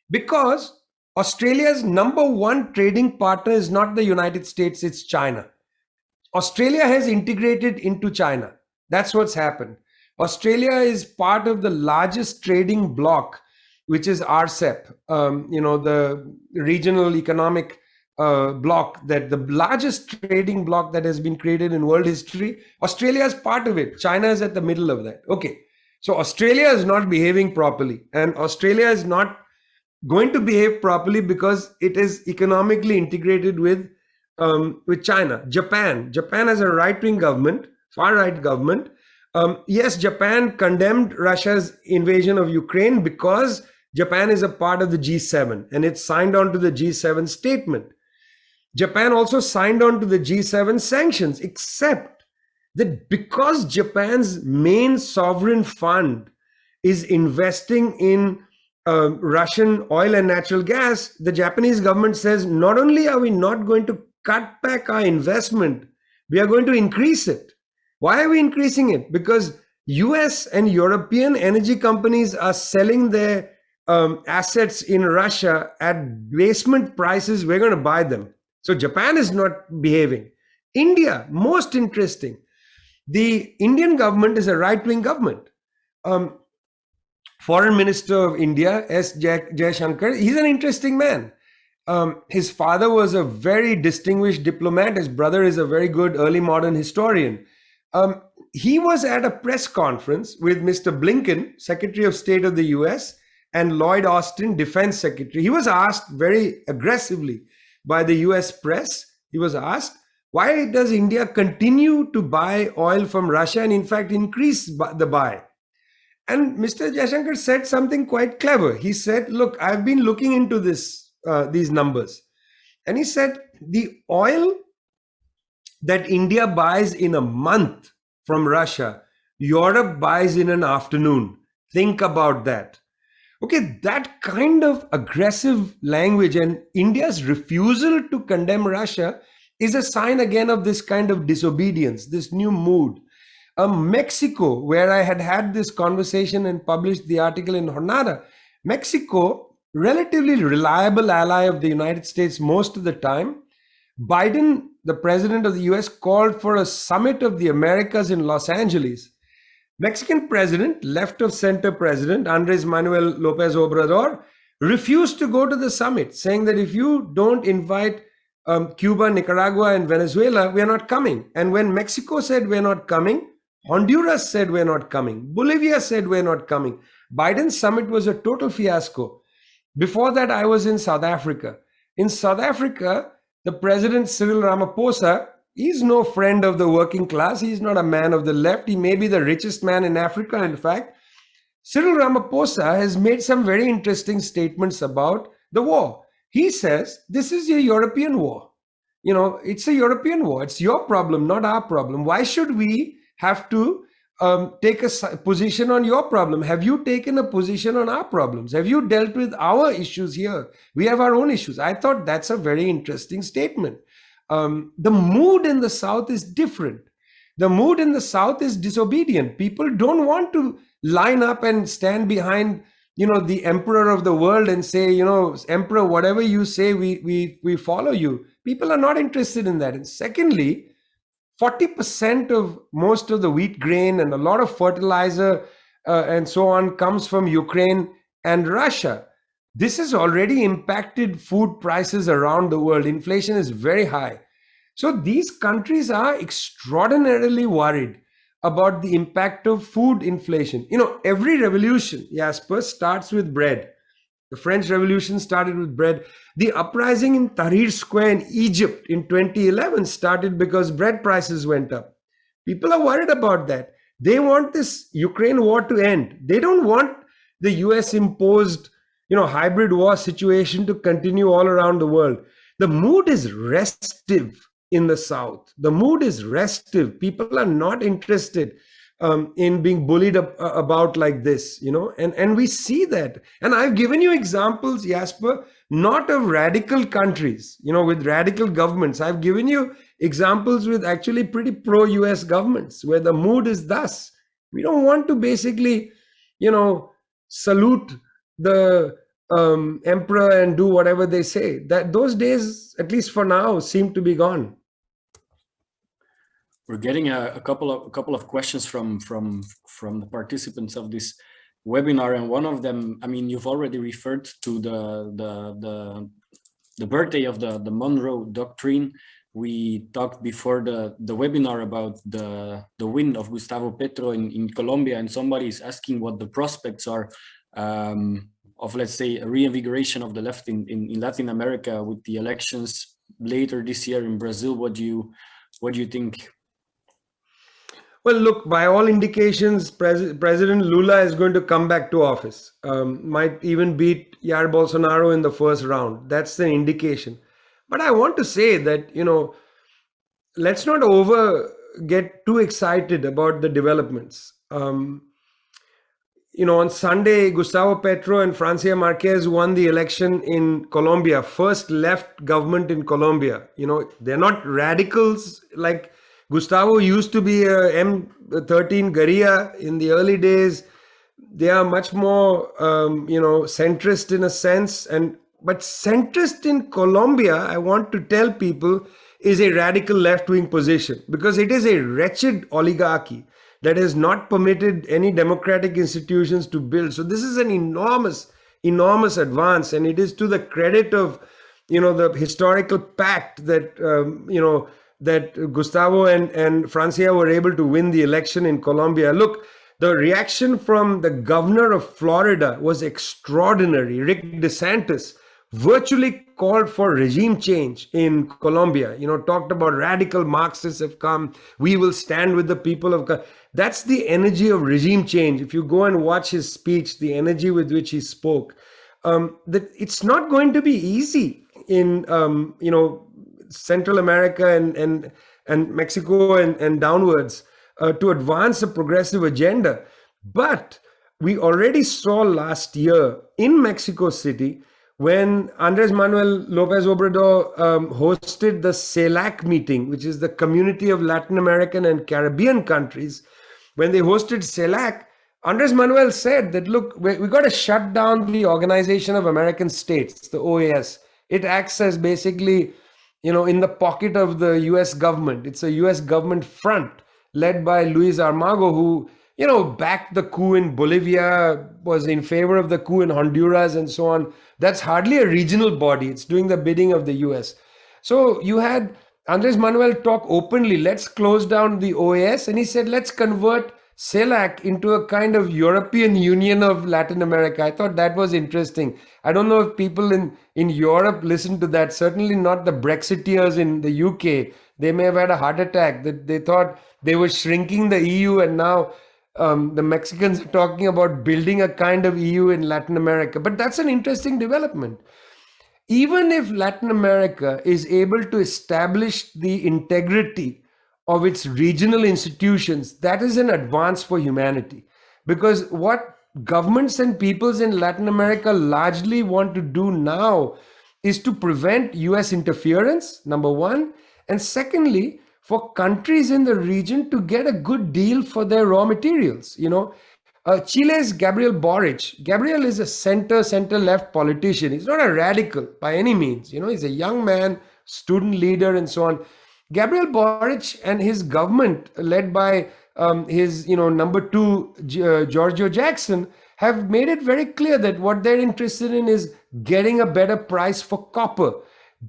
Because Australia's number one trading partner is not the United States, it's China. Australia has integrated into China. That's what's happened. Australia is part of the largest trading bloc, which is RCEP, the regional economic bloc, that the largest trading bloc that has been created in world history. Australia is part of it. China is at the middle of that. Okay, so Australia is not behaving properly, and Australia is not going to behave properly because it is economically integrated with China. Japan has a right-wing government, far-right government. Yes, Japan condemned Russia's invasion of Ukraine because Japan is a part of the G7 and it signed on to the G7 statement. Japan also signed on to the G7 sanctions, except that because Japan's main sovereign fund is investing in Russian oil and natural gas, the Japanese government says, not only are we not going to cut back our investment, we are going to increase it. Why are we increasing it? Because US and European energy companies are selling their assets in Russia at basement prices. We're going to buy them. So Japan is not behaving. India, most interesting. The Indian government is a right-wing government. Foreign Minister of India, S. Jaishankar, he's an interesting man. His father was a very distinguished diplomat. His brother is a very good early modern historian. He was at a press conference with Mr. Blinken, Secretary of State of the US, and Lloyd Austin, Defense Secretary. He was asked very aggressively by the US press. He was asked, why does India continue to buy oil from Russia and in fact increase the buy? And Mr. Jaishankar said something quite clever. He said, look, I've been looking into these numbers. And he said, the oil that India buys in a month from Russia, Europe buys in an afternoon. Think about that. Okay, that kind of aggressive language and India's refusal to condemn Russia is a sign again of this kind of disobedience, this new mood. Mexico, where I had this conversation and published the article in Jornada, Mexico, relatively reliable ally of the United States most of the time. Biden, the president of the US, called for a summit of the Americas in Los Angeles. Mexican president, left of center president, Andrés Manuel López Obrador, refused to go to the summit, saying that if you don't invite Cuba, Nicaragua, and Venezuela, we are not coming. And when Mexico said we're not coming, Honduras said we're not coming. Bolivia said we're not coming. Biden's summit was a total fiasco. Before that, I was in South Africa. In South Africa, the president, Cyril Ramaphosa, he's no friend of the working class. He's not a man of the left. He may be the richest man in Africa, in fact. Cyril Ramaphosa has made some very interesting statements about the war. He says, this is a European war. It's a European war. It's your problem, not our problem. Why should we have to take a position on your problem? Have you taken a position on our problems? Have you dealt with our issues here? We have our own issues. I thought that's a very interesting statement. The mood in the South is different. The mood in the South is disobedient. People don't want to line up and stand behind, the emperor of the world and say, emperor, whatever you say, we follow you. People are not interested in that. And secondly, 40% of most of the wheat grain and a lot of fertilizer and so on comes from Ukraine and Russia. This has already impacted food prices around the world. Inflation is very high. So these countries are extraordinarily worried about the impact of food inflation. Every revolution, Jasper, starts with bread. The French Revolution started with bread. The uprising in Tahrir Square in Egypt in 2011 started because bread prices went up. People are worried about that. They want this Ukraine war to end. They don't want the US imposed, hybrid war situation to continue all around the world. The mood is restive in the South. The mood is restive. People are not interested in being bullied about like this, and we see that. And I've given you examples, Jasper, not of radical countries, with radical governments. I've given you examples with actually pretty pro-US governments where the mood is thus. We don't want to basically, salute the emperor and do whatever they say. That those days, at least for now, seem to be gone. We're getting a couple of questions from the participants of this webinar, and one of them, you've already referred to the birthday of the Monroe Doctrine. We talked before the webinar about the win of Gustavo Petro in Colombia, and somebody is asking what the prospects are of, let's say, a reinvigoration of the left in Latin America with the elections later this year in Brazil. What do you think? Well, look, by all indications, President Lula is going to come back to office. Might even beat Jair Bolsonaro in the first round. That's the indication. But I want to say that, let's not get too excited about the developments. On Sunday, Gustavo Petro and Francia Marquez won the election in Colombia, first left government in Colombia. They're not radicals like Gustavo used to be a M13 guerrilla in the early days. They are much more, centrist in a sense. But centrist in Colombia, I want to tell people, is a radical left-wing position because it is a wretched oligarchy that has not permitted any democratic institutions to build. So this is an enormous, enormous advance, and it is to the credit of, the historical pact that, that Gustavo and Francia were able to win the election in Colombia. Look, the reaction from the governor of Florida was extraordinary. Rick DeSantis virtually called for regime change in Colombia, talked about radical Marxists have come. We will stand with the people of... That's the energy of regime change. If you go and watch his speech, the energy with which he spoke, that it's not going to be easy in, Central America and Mexico and downwards to advance a progressive agenda. But we already saw last year in Mexico City when Andrés Manuel López Obrador hosted the CELAC meeting, which is the Community of Latin American and Caribbean Countries. When they hosted CELAC, Andrés Manuel said that, look, we got to shut down the Organization of American States, the OAS. It acts as basically, in the pocket of the US government. It's a US government front led by Luis Armago, who, backed the coup in Bolivia, was in favor of the coup in Honduras and so on. That's hardly a regional body. It's doing the bidding of the US. So you had Andrés Manuel talk openly, let's close down the OAS. And he said, let's convert CELAC into a kind of European Union of Latin America. I thought that was interesting. I don't know if people in Europe listened to that. Certainly not the Brexiteers in the UK. They may have had a heart attack. That they thought they were shrinking the EU, and now the Mexicans are talking about building a kind of EU in Latin America. But that's an interesting development. Even if Latin America is able to establish the integrity of its regional institutions, that is an advance for humanity. Because what governments and peoples in Latin America largely want to do now is to prevent US interference, number one, and secondly, for countries in the region to get a good deal for their raw materials. Chile's Gabriel Boric. Gabriel is a center-left politician. He's not a radical by any means. He's a young man, student leader, and so on. Gabriel Boric and his government, led by his number two, Giorgio Jackson, have made it very clear that what they're interested in is getting a better price for copper.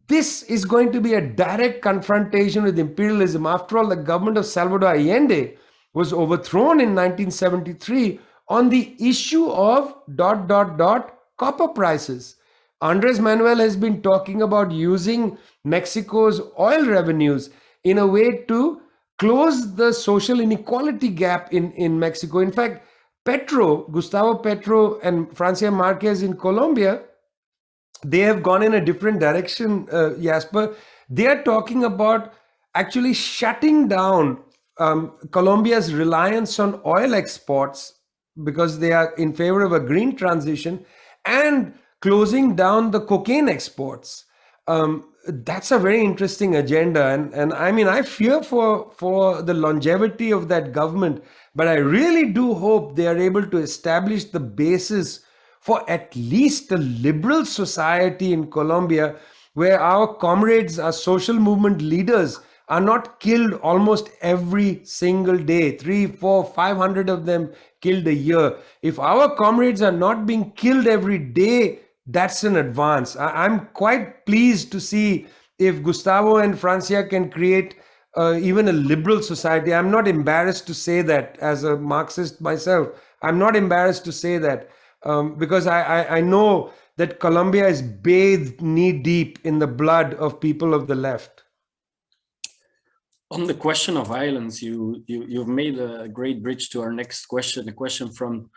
This is going to be a direct confrontation with imperialism. After all, the government of Salvador Allende was overthrown in 1973 on the issue of ... copper prices. Andres Manuel has been talking about using Mexico's oil revenues in a way to close the social inequality gap in Mexico. In fact, Gustavo Petro and Francia Marquez in Colombia, they have gone in a different direction, Jasper. They are talking about actually shutting down Colombia's reliance on oil exports because they are in favor of a green transition, and closing down the cocaine exports. That's a very interesting agenda. And I mean, I fear for the longevity of that government, but I really do hope they are able to establish the basis for at least a liberal society in Colombia, where our comrades, our social movement leaders, are not killed almost every single day, 300, 400, 500 of them killed a year. If our comrades are not being killed every day, that's an advance. I'm quite pleased to see if Gustavo and Francia can create even a liberal society. I'm not embarrassed to say that as a Marxist myself. I'm not embarrassed to say that because I know that Colombia is bathed knee deep in the blood of people of the left. On the question of violence, you've made a great bridge to our next question, a question from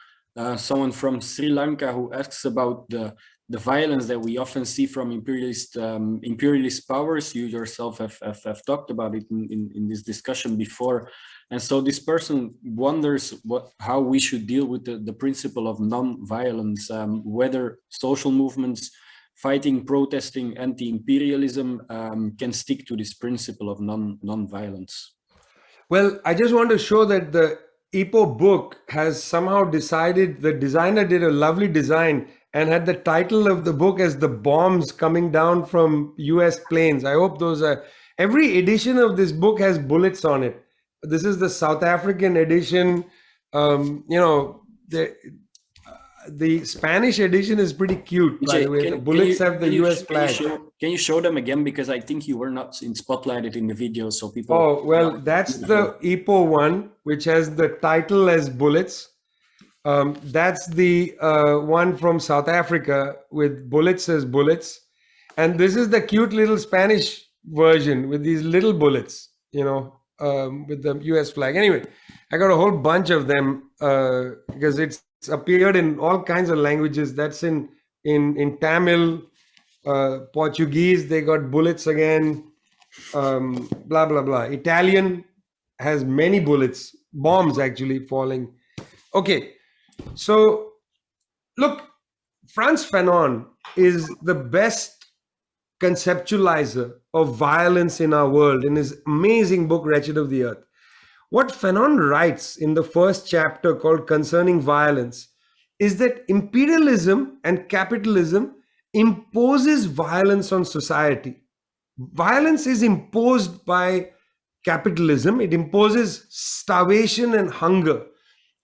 someone from Sri Lanka who asks about the violence that we often see from imperialist powers. You yourself have talked about it in this discussion before. And so this person wonders how we should deal with the principle of non-violence, whether social movements fighting, protesting anti-imperialism can stick to this principle of non-violence. Well, I just want to show that the EPO book has somehow decided, the designer did a lovely design and had the title of the book as the bombs coming down from US planes. I hope those are, every edition of this book has bullets on it. This is the South African edition. The Spanish edition is pretty cute, by the way. The bullets have the US flag. Can you show them again? Because I think you were not spotlighted in the video, so people... Oh, well, that's the EPO one, which has the title as bullets. That's the one from South Africa with bullets as bullets. And this is the cute little Spanish version with these little bullets, with the US flag. Anyway, I got a whole bunch of them because it's appeared in all kinds of languages. That's in Tamil, Portuguese, they got bullets again, blah, blah, blah. Italian has many bullets, bombs actually falling. Okay, so look, Frantz Fanon is the best conceptualizer of violence in our world in his amazing book, Wretched of the Earth. What Fanon writes in the first chapter called Concerning Violence is that imperialism and capitalism imposes violence on society. Violence is imposed by capitalism. It imposes starvation and hunger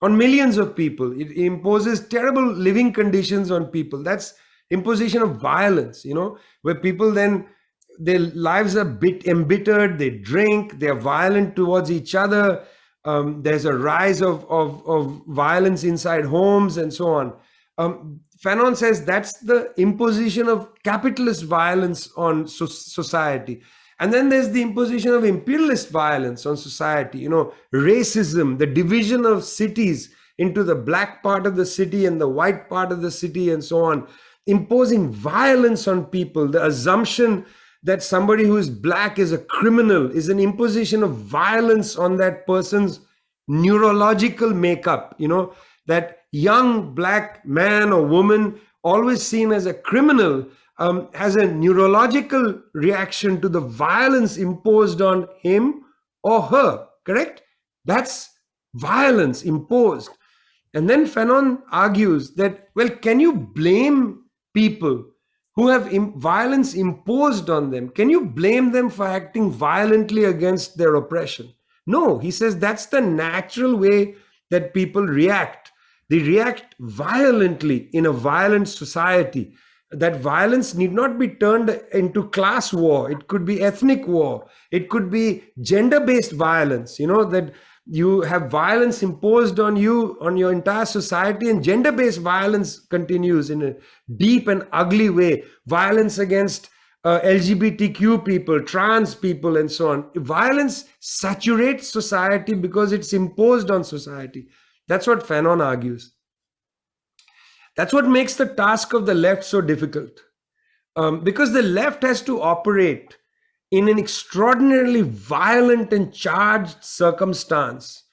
on millions of people. It imposes terrible living conditions on people. That's imposition of violence, where people then, their lives are embittered, they drink, they're violent towards each other. There's a rise of violence inside homes and so on. Fanon says that's the imposition of capitalist violence on society. And then there's the imposition of imperialist violence on society, racism, the division of cities into the black part of the city and the white part of the city and so on, imposing violence on people, the assumption that somebody who is black is a criminal is an imposition of violence on that person's neurological makeup. That young black man or woman, always seen as a criminal, has a neurological reaction to the violence imposed on him or her, correct? That's violence imposed. And then Fanon argues that, well, can you blame people who have violence imposed on them? Can you blame them for acting violently against their oppression? No, he says that's the natural way that people react. They react violently in a violent society. That violence need not be turned into class war. It could be ethnic war. It could be gender-based violence, that you have violence imposed on you, on your entire society, and gender-based violence continues in a deep and ugly way. Violence against LGBTQ people, trans people, and so on. Violence saturates society because it's imposed on society. That's what Fanon argues. That's what makes the task of the left so difficult. Because the left has to operate in an extraordinarily violent and charged circumstance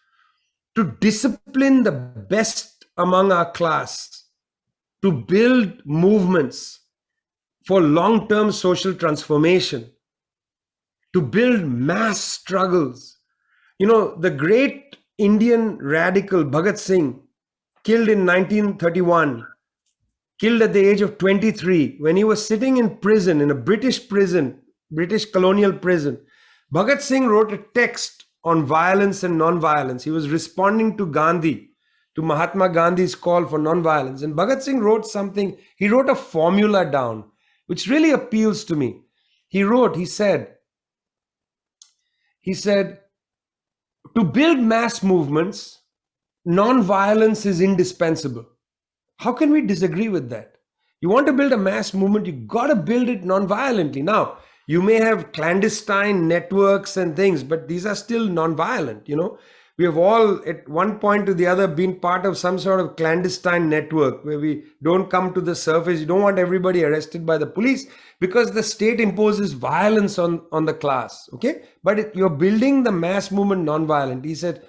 to discipline the best among our class, to build movements for long-term social transformation, to build mass struggles. The great Indian radical Bhagat Singh, killed in 1931, killed at the age of 23, when he was sitting in prison, in a British prison, British colonial prison. Bhagat Singh wrote a text on violence and non-violence. He was responding to Gandhi, to Mahatma Gandhi's call for non-violence. And Bhagat Singh wrote something, he wrote a formula down, which really appeals to me. He said, to build mass movements, non-violence is indispensable. How can we disagree with that? You want to build a mass movement, you got to build it non-violently. Now, you may have clandestine networks and things, but these are still non-violent. We have all at one point or the other been part of some sort of clandestine network where we don't come to the surface. You don't want everybody arrested by the police because the state imposes violence on the class. Okay, but you're building the mass movement non-violent. He said,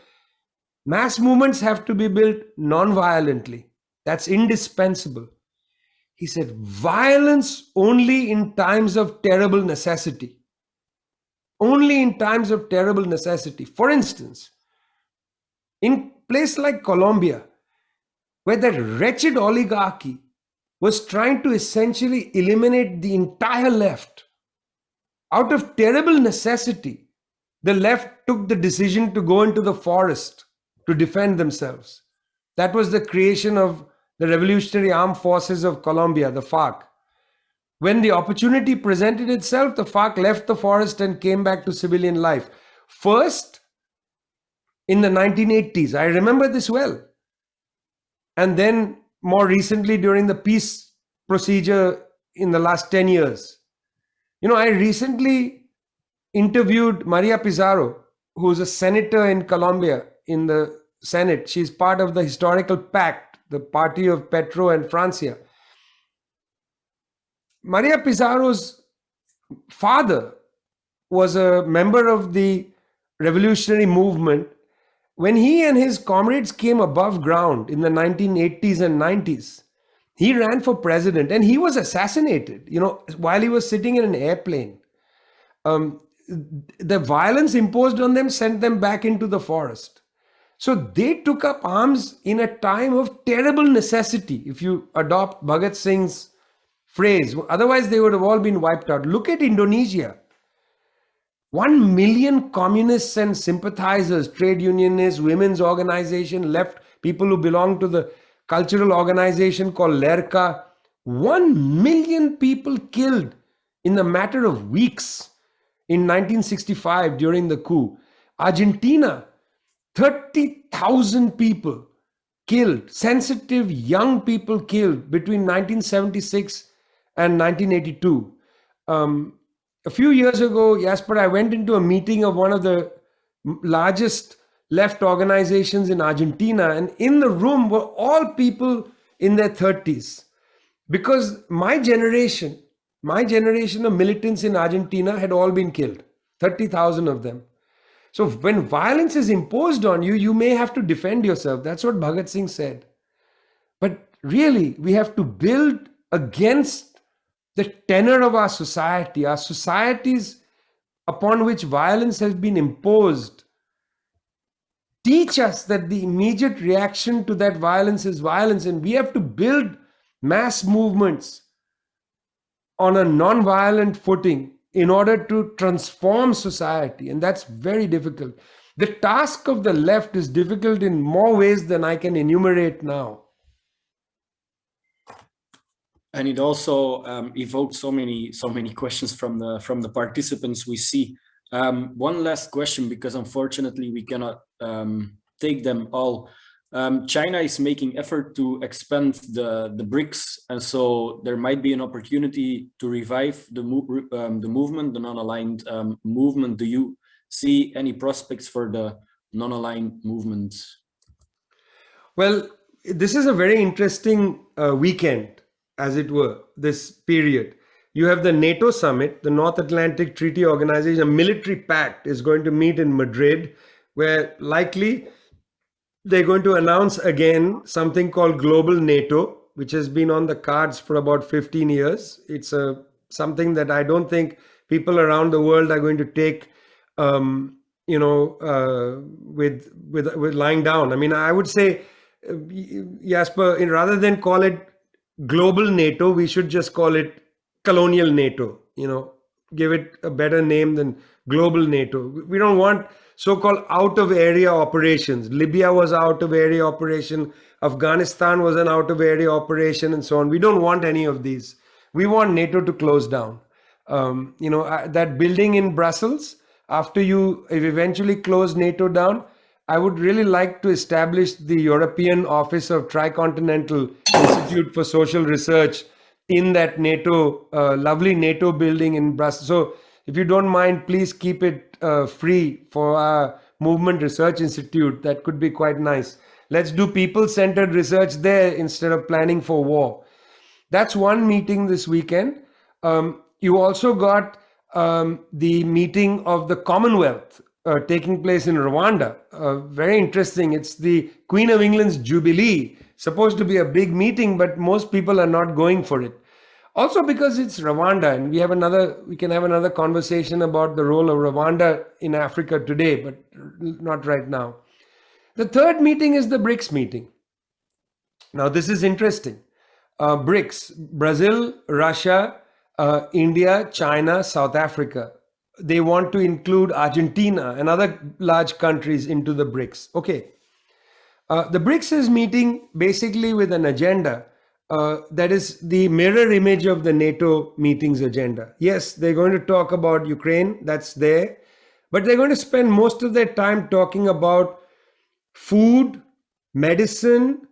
mass movements have to be built non-violently. That's indispensable. He said, violence only in times of terrible necessity. Only in times of terrible necessity. For instance, in a place like Colombia, where that wretched oligarchy was trying to essentially eliminate the entire left, out of terrible necessity, the left took the decision to go into the forest to defend themselves. That was the creation of the Revolutionary Armed Forces of Colombia, the FARC. When the opportunity presented itself, the FARC left the forest and came back to civilian life. First, in the 1980s, I remember this well. And then more recently during the peace procedure in the last 10 years. I recently interviewed Maria Pizarro, who's a senator in Colombia in the Senate. She's part of the historical pact, the party of Petro and Francia. Maria Pizarro's father was a member of the revolutionary movement. When he and his comrades came above ground in the 1980s and 90s, he ran for president and he was assassinated, while he was sitting in an airplane. The violence imposed on them sent them back into the forest. So they took up arms in a time of terrible necessity, if you adopt Bhagat Singh's phrase. Otherwise, they would have all been wiped out. Look at Indonesia. 1 million communists and sympathizers, trade unionists, women's organization, left people who belong to the cultural organization called Lerca. 1 million people killed in the matter of weeks in 1965 during the coup. Argentina, 30,000 people killed, sensitive young people killed between 1976 and 1982. A few years ago, Jasper, I went into a meeting of one of the largest left organizations in Argentina, and in the room were all people in their 30s. Because my generation my generation of militants in Argentina had all been killed, 30,000 of them. So when violence is imposed on you, you may have to defend yourself. That's what Bhagat Singh said. But really, we have to build against the tenor of our societies upon which violence has been imposed. Teach us that the immediate reaction to that violence is violence, and we have to build mass movements on a non-violent footing in order to transform society, and that's very difficult. The task of the left is difficult in more ways than I can enumerate now. And it also evoked so many questions from the participants we see. One last question, because unfortunately we cannot take them all. China is making effort to expand the BRICS, and so there might be an opportunity to revive the movement, the non-aligned movement. Do you see any prospects for the non-aligned movement? Well, this is a very interesting weekend, as it were, this period. You have the NATO summit, the North Atlantic Treaty Organization, a military pact is going to meet in Madrid, where likely they're going to announce again something called Global NATO, which has been on the cards for about 15 years. It's something that I don't think people around the world are going to take, with lying down. I mean, I would say, Jasper, rather than call it Global NATO, we should just call it Colonial NATO. Give it a better name than Global NATO. We don't want so-called out-of-area operations. Libya was out-of-area operation. Afghanistan was an out-of-area operation, and so on. We don't want any of these. We want NATO to close down. That building in Brussels, after you eventually close NATO down, I would really like to establish the European Office of Tricontinental Institute for Social Research in that NATO, lovely NATO building in Brussels. So if you don't mind, please keep it free for our Movement Research Institute. That could be quite nice. Let's do people-centered research there instead of planning for war. That's one meeting this weekend. You also got the meeting of the Commonwealth taking place in Rwanda. Very interesting. It's the Queen of England's Jubilee. Supposed to be a big meeting, but most people are not going for it. Also because it's Rwanda, and we can have another conversation about the role of Rwanda in Africa today, but not right now. The third meeting is the BRICS meeting. Now this is interesting. BRICS, Brazil, Russia, India, China, South Africa. They want to include Argentina and other large countries into the BRICS. Okay. The BRICS is meeting basically with an agenda that is the mirror image of the NATO meeting's agenda. Yes, they're going to talk about Ukraine, that's there, but they're going to spend most of their time talking about food, medicine.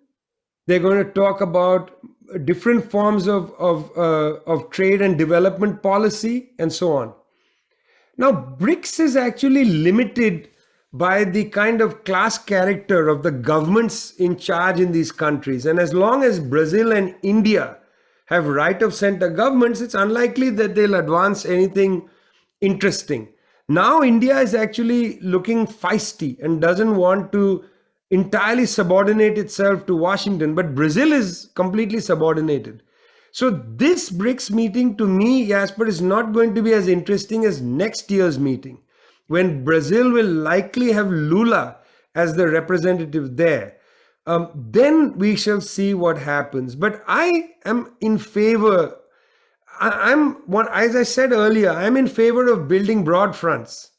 They're going to talk about different forms of trade and development policy, and so on. Now, BRICS is actually limited by the kind of class character of the governments in charge in these countries. And as long as Brazil and India have right of center governments, it's unlikely that they'll advance anything interesting. Now, India is actually looking feisty and doesn't want to entirely subordinate itself to Washington, but Brazil is completely subordinated. So this BRICS meeting, to me, Jasper, is not going to be as interesting as next year's meeting, when Brazil will likely have Lula as the representative there. Then we shall see what happens. But I am in favor, as I said earlier, I'm in favor of building broad fronts.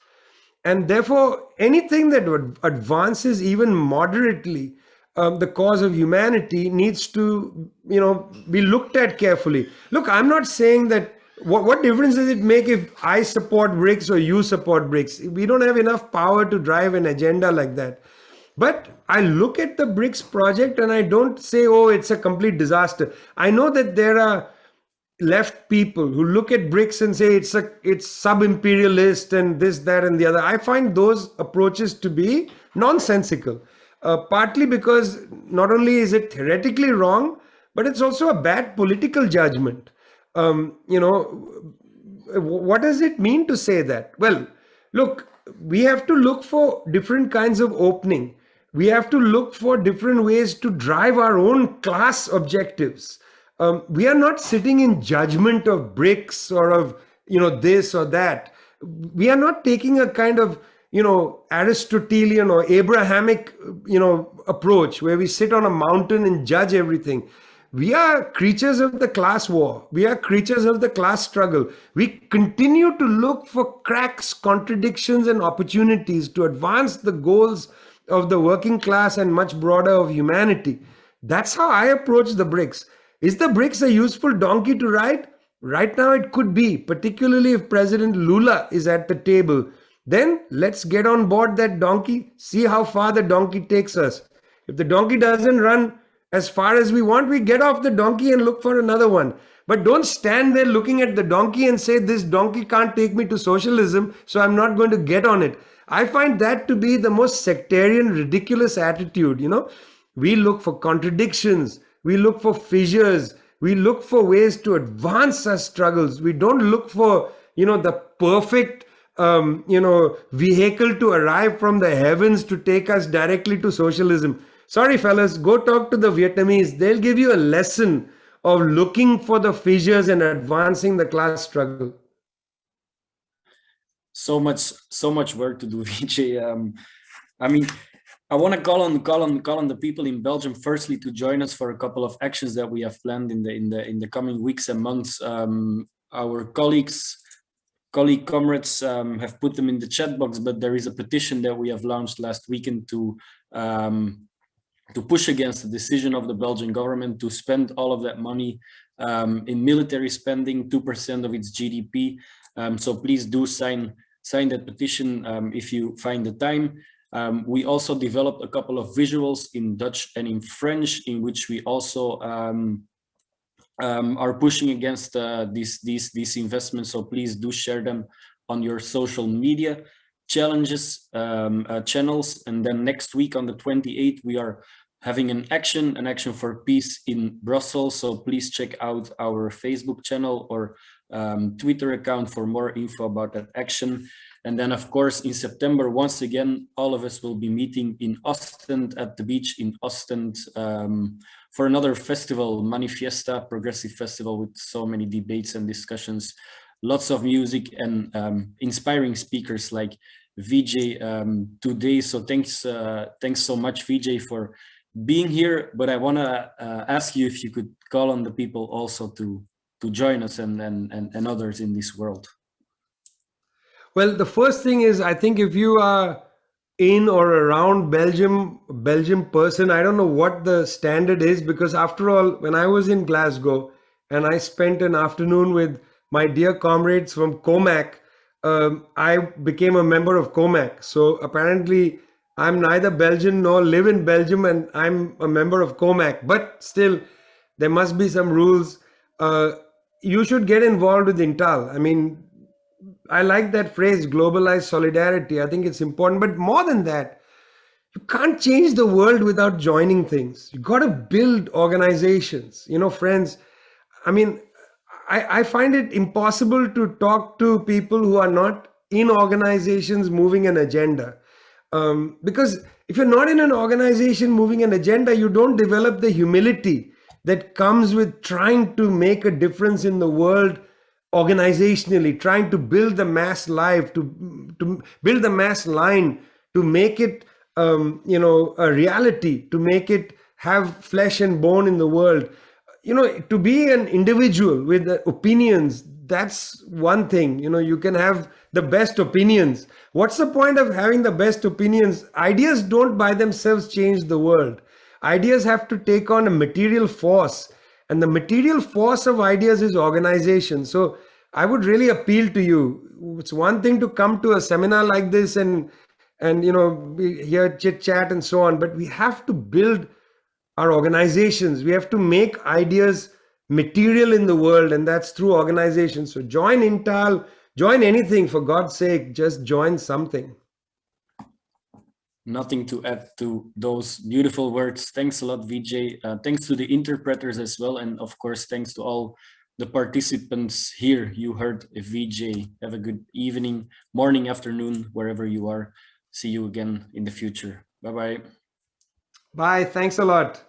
And therefore, anything that advances even moderately the cause of humanity needs to, be looked at carefully. Look, I'm not saying that what difference does it make if I support BRICS or you support BRICS? We don't have enough power to drive an agenda like that. But I look at the BRICS project and I don't say, oh, it's a complete disaster. I know that there are left people who look at BRICS and say it's sub-imperialist and this, that, and the other. I find those approaches to be nonsensical. Partly because not only is it theoretically wrong, but it's also a bad political judgment. You know, what does it mean to say that? Well, look, we have to look for different kinds of opening. We have to look for different ways to drive our own class objectives. We are not sitting in judgment of bricks or of, you know, this or that. We are not taking a kind of, you know, Aristotelian or Abrahamic, you know, approach where we sit on a mountain and judge everything. We are creatures of the class war. We are creatures of the class struggle. We continue to look for cracks, contradictions, and opportunities to advance the goals of the working class and much broader of humanity. That's how I approach the BRICS. Is the BRICS a useful donkey to ride? Right now it could be, particularly if President Lula is at the table. Then let's get on board that donkey, see how far the donkey takes us. If the donkey doesn't run as far as we want, we get off the donkey and look for another one. But don't stand there looking at the donkey and say, this donkey can't take me to socialism, so I'm not going to get on it. I find that to be the most sectarian, ridiculous attitude. You know, we look for contradictions, we look for fissures, we look for ways to advance our struggles. We don't look for, you know, the perfect, you know, vehicle to arrive from the heavens to take us directly to socialism. Sorry, fellas, go talk to the Vietnamese. They'll give you a lesson of looking for the fissures and advancing the class struggle. So much work to do, Vijay. I mean, I want to call on the people in Belgium firstly to join us for a couple of actions that we have planned in the coming weeks and months. Our comrades have put them in the chat box, but there is a petition that we have launched last weekend to push against the decision of the Belgian government to spend all of that money in military spending, 2% of its GDP. So please do sign that petition if you find the time. We also developed a couple of visuals in Dutch and in French, in which we also are pushing against these investments. So please do share them on your social media channels. And then next week on the 28th, we are having an action for peace in Brussels. So please check out our Facebook channel or Twitter account for more info about that action. And then, of course, in September, once again, all of us will be meeting in Ostend at the beach in Ostend for another festival, Manifiesta, progressive festival with so many debates and discussions, lots of music and inspiring speakers like Vijay today. So thanks so much, Vijay, for being here. But I want to ask you if you could call on the people also to join us and others in this world. Well, the first thing is, I think if you are in or around Belgium person, I don't know what the standard is, because after all, when I was in Glasgow and I spent an afternoon with my dear comrades from COMAC, I became a member of COMAC. So apparently I'm neither Belgian nor live in Belgium, and I'm a member of COMAC, but still there must be some rules. You should get involved with Intal. I mean, I like that phrase, globalized solidarity. I think it's important, but more than that, you can't change the world without joining things. You got to build organizations, you know, friends. I mean, I find it impossible to talk to people who are not in organizations moving an agenda. Because if you're not in an organization moving an agenda, you don't develop the humility that comes with trying to make a difference in the world organizationally, trying to build the mass life, to build the mass line, to make it, you know, a reality, to make it have flesh and bone in the world. You know, to be an individual with opinions, that's one thing. You know, you can have the best opinions. What's the point of having the best opinions? Ideas don't by themselves change the world. Ideas have to take on a material force, and the material force of ideas is organization. So I would really appeal to you. It's one thing to come to a seminar like this and you know, hear chit chat and so on, but we have to build our organizations. We have to make ideas material in the world, and that's through organizations. So join Intal, join anything, for God's sake, just join something. Nothing to add to those beautiful words. Thanks a lot, Vijay. Thanks to the interpreters as well. And of course, thanks to all the participants here. You heard Vijay. Have a good evening, morning, afternoon, wherever you are. See you again in the future. Bye-bye. Bye. Thanks a lot.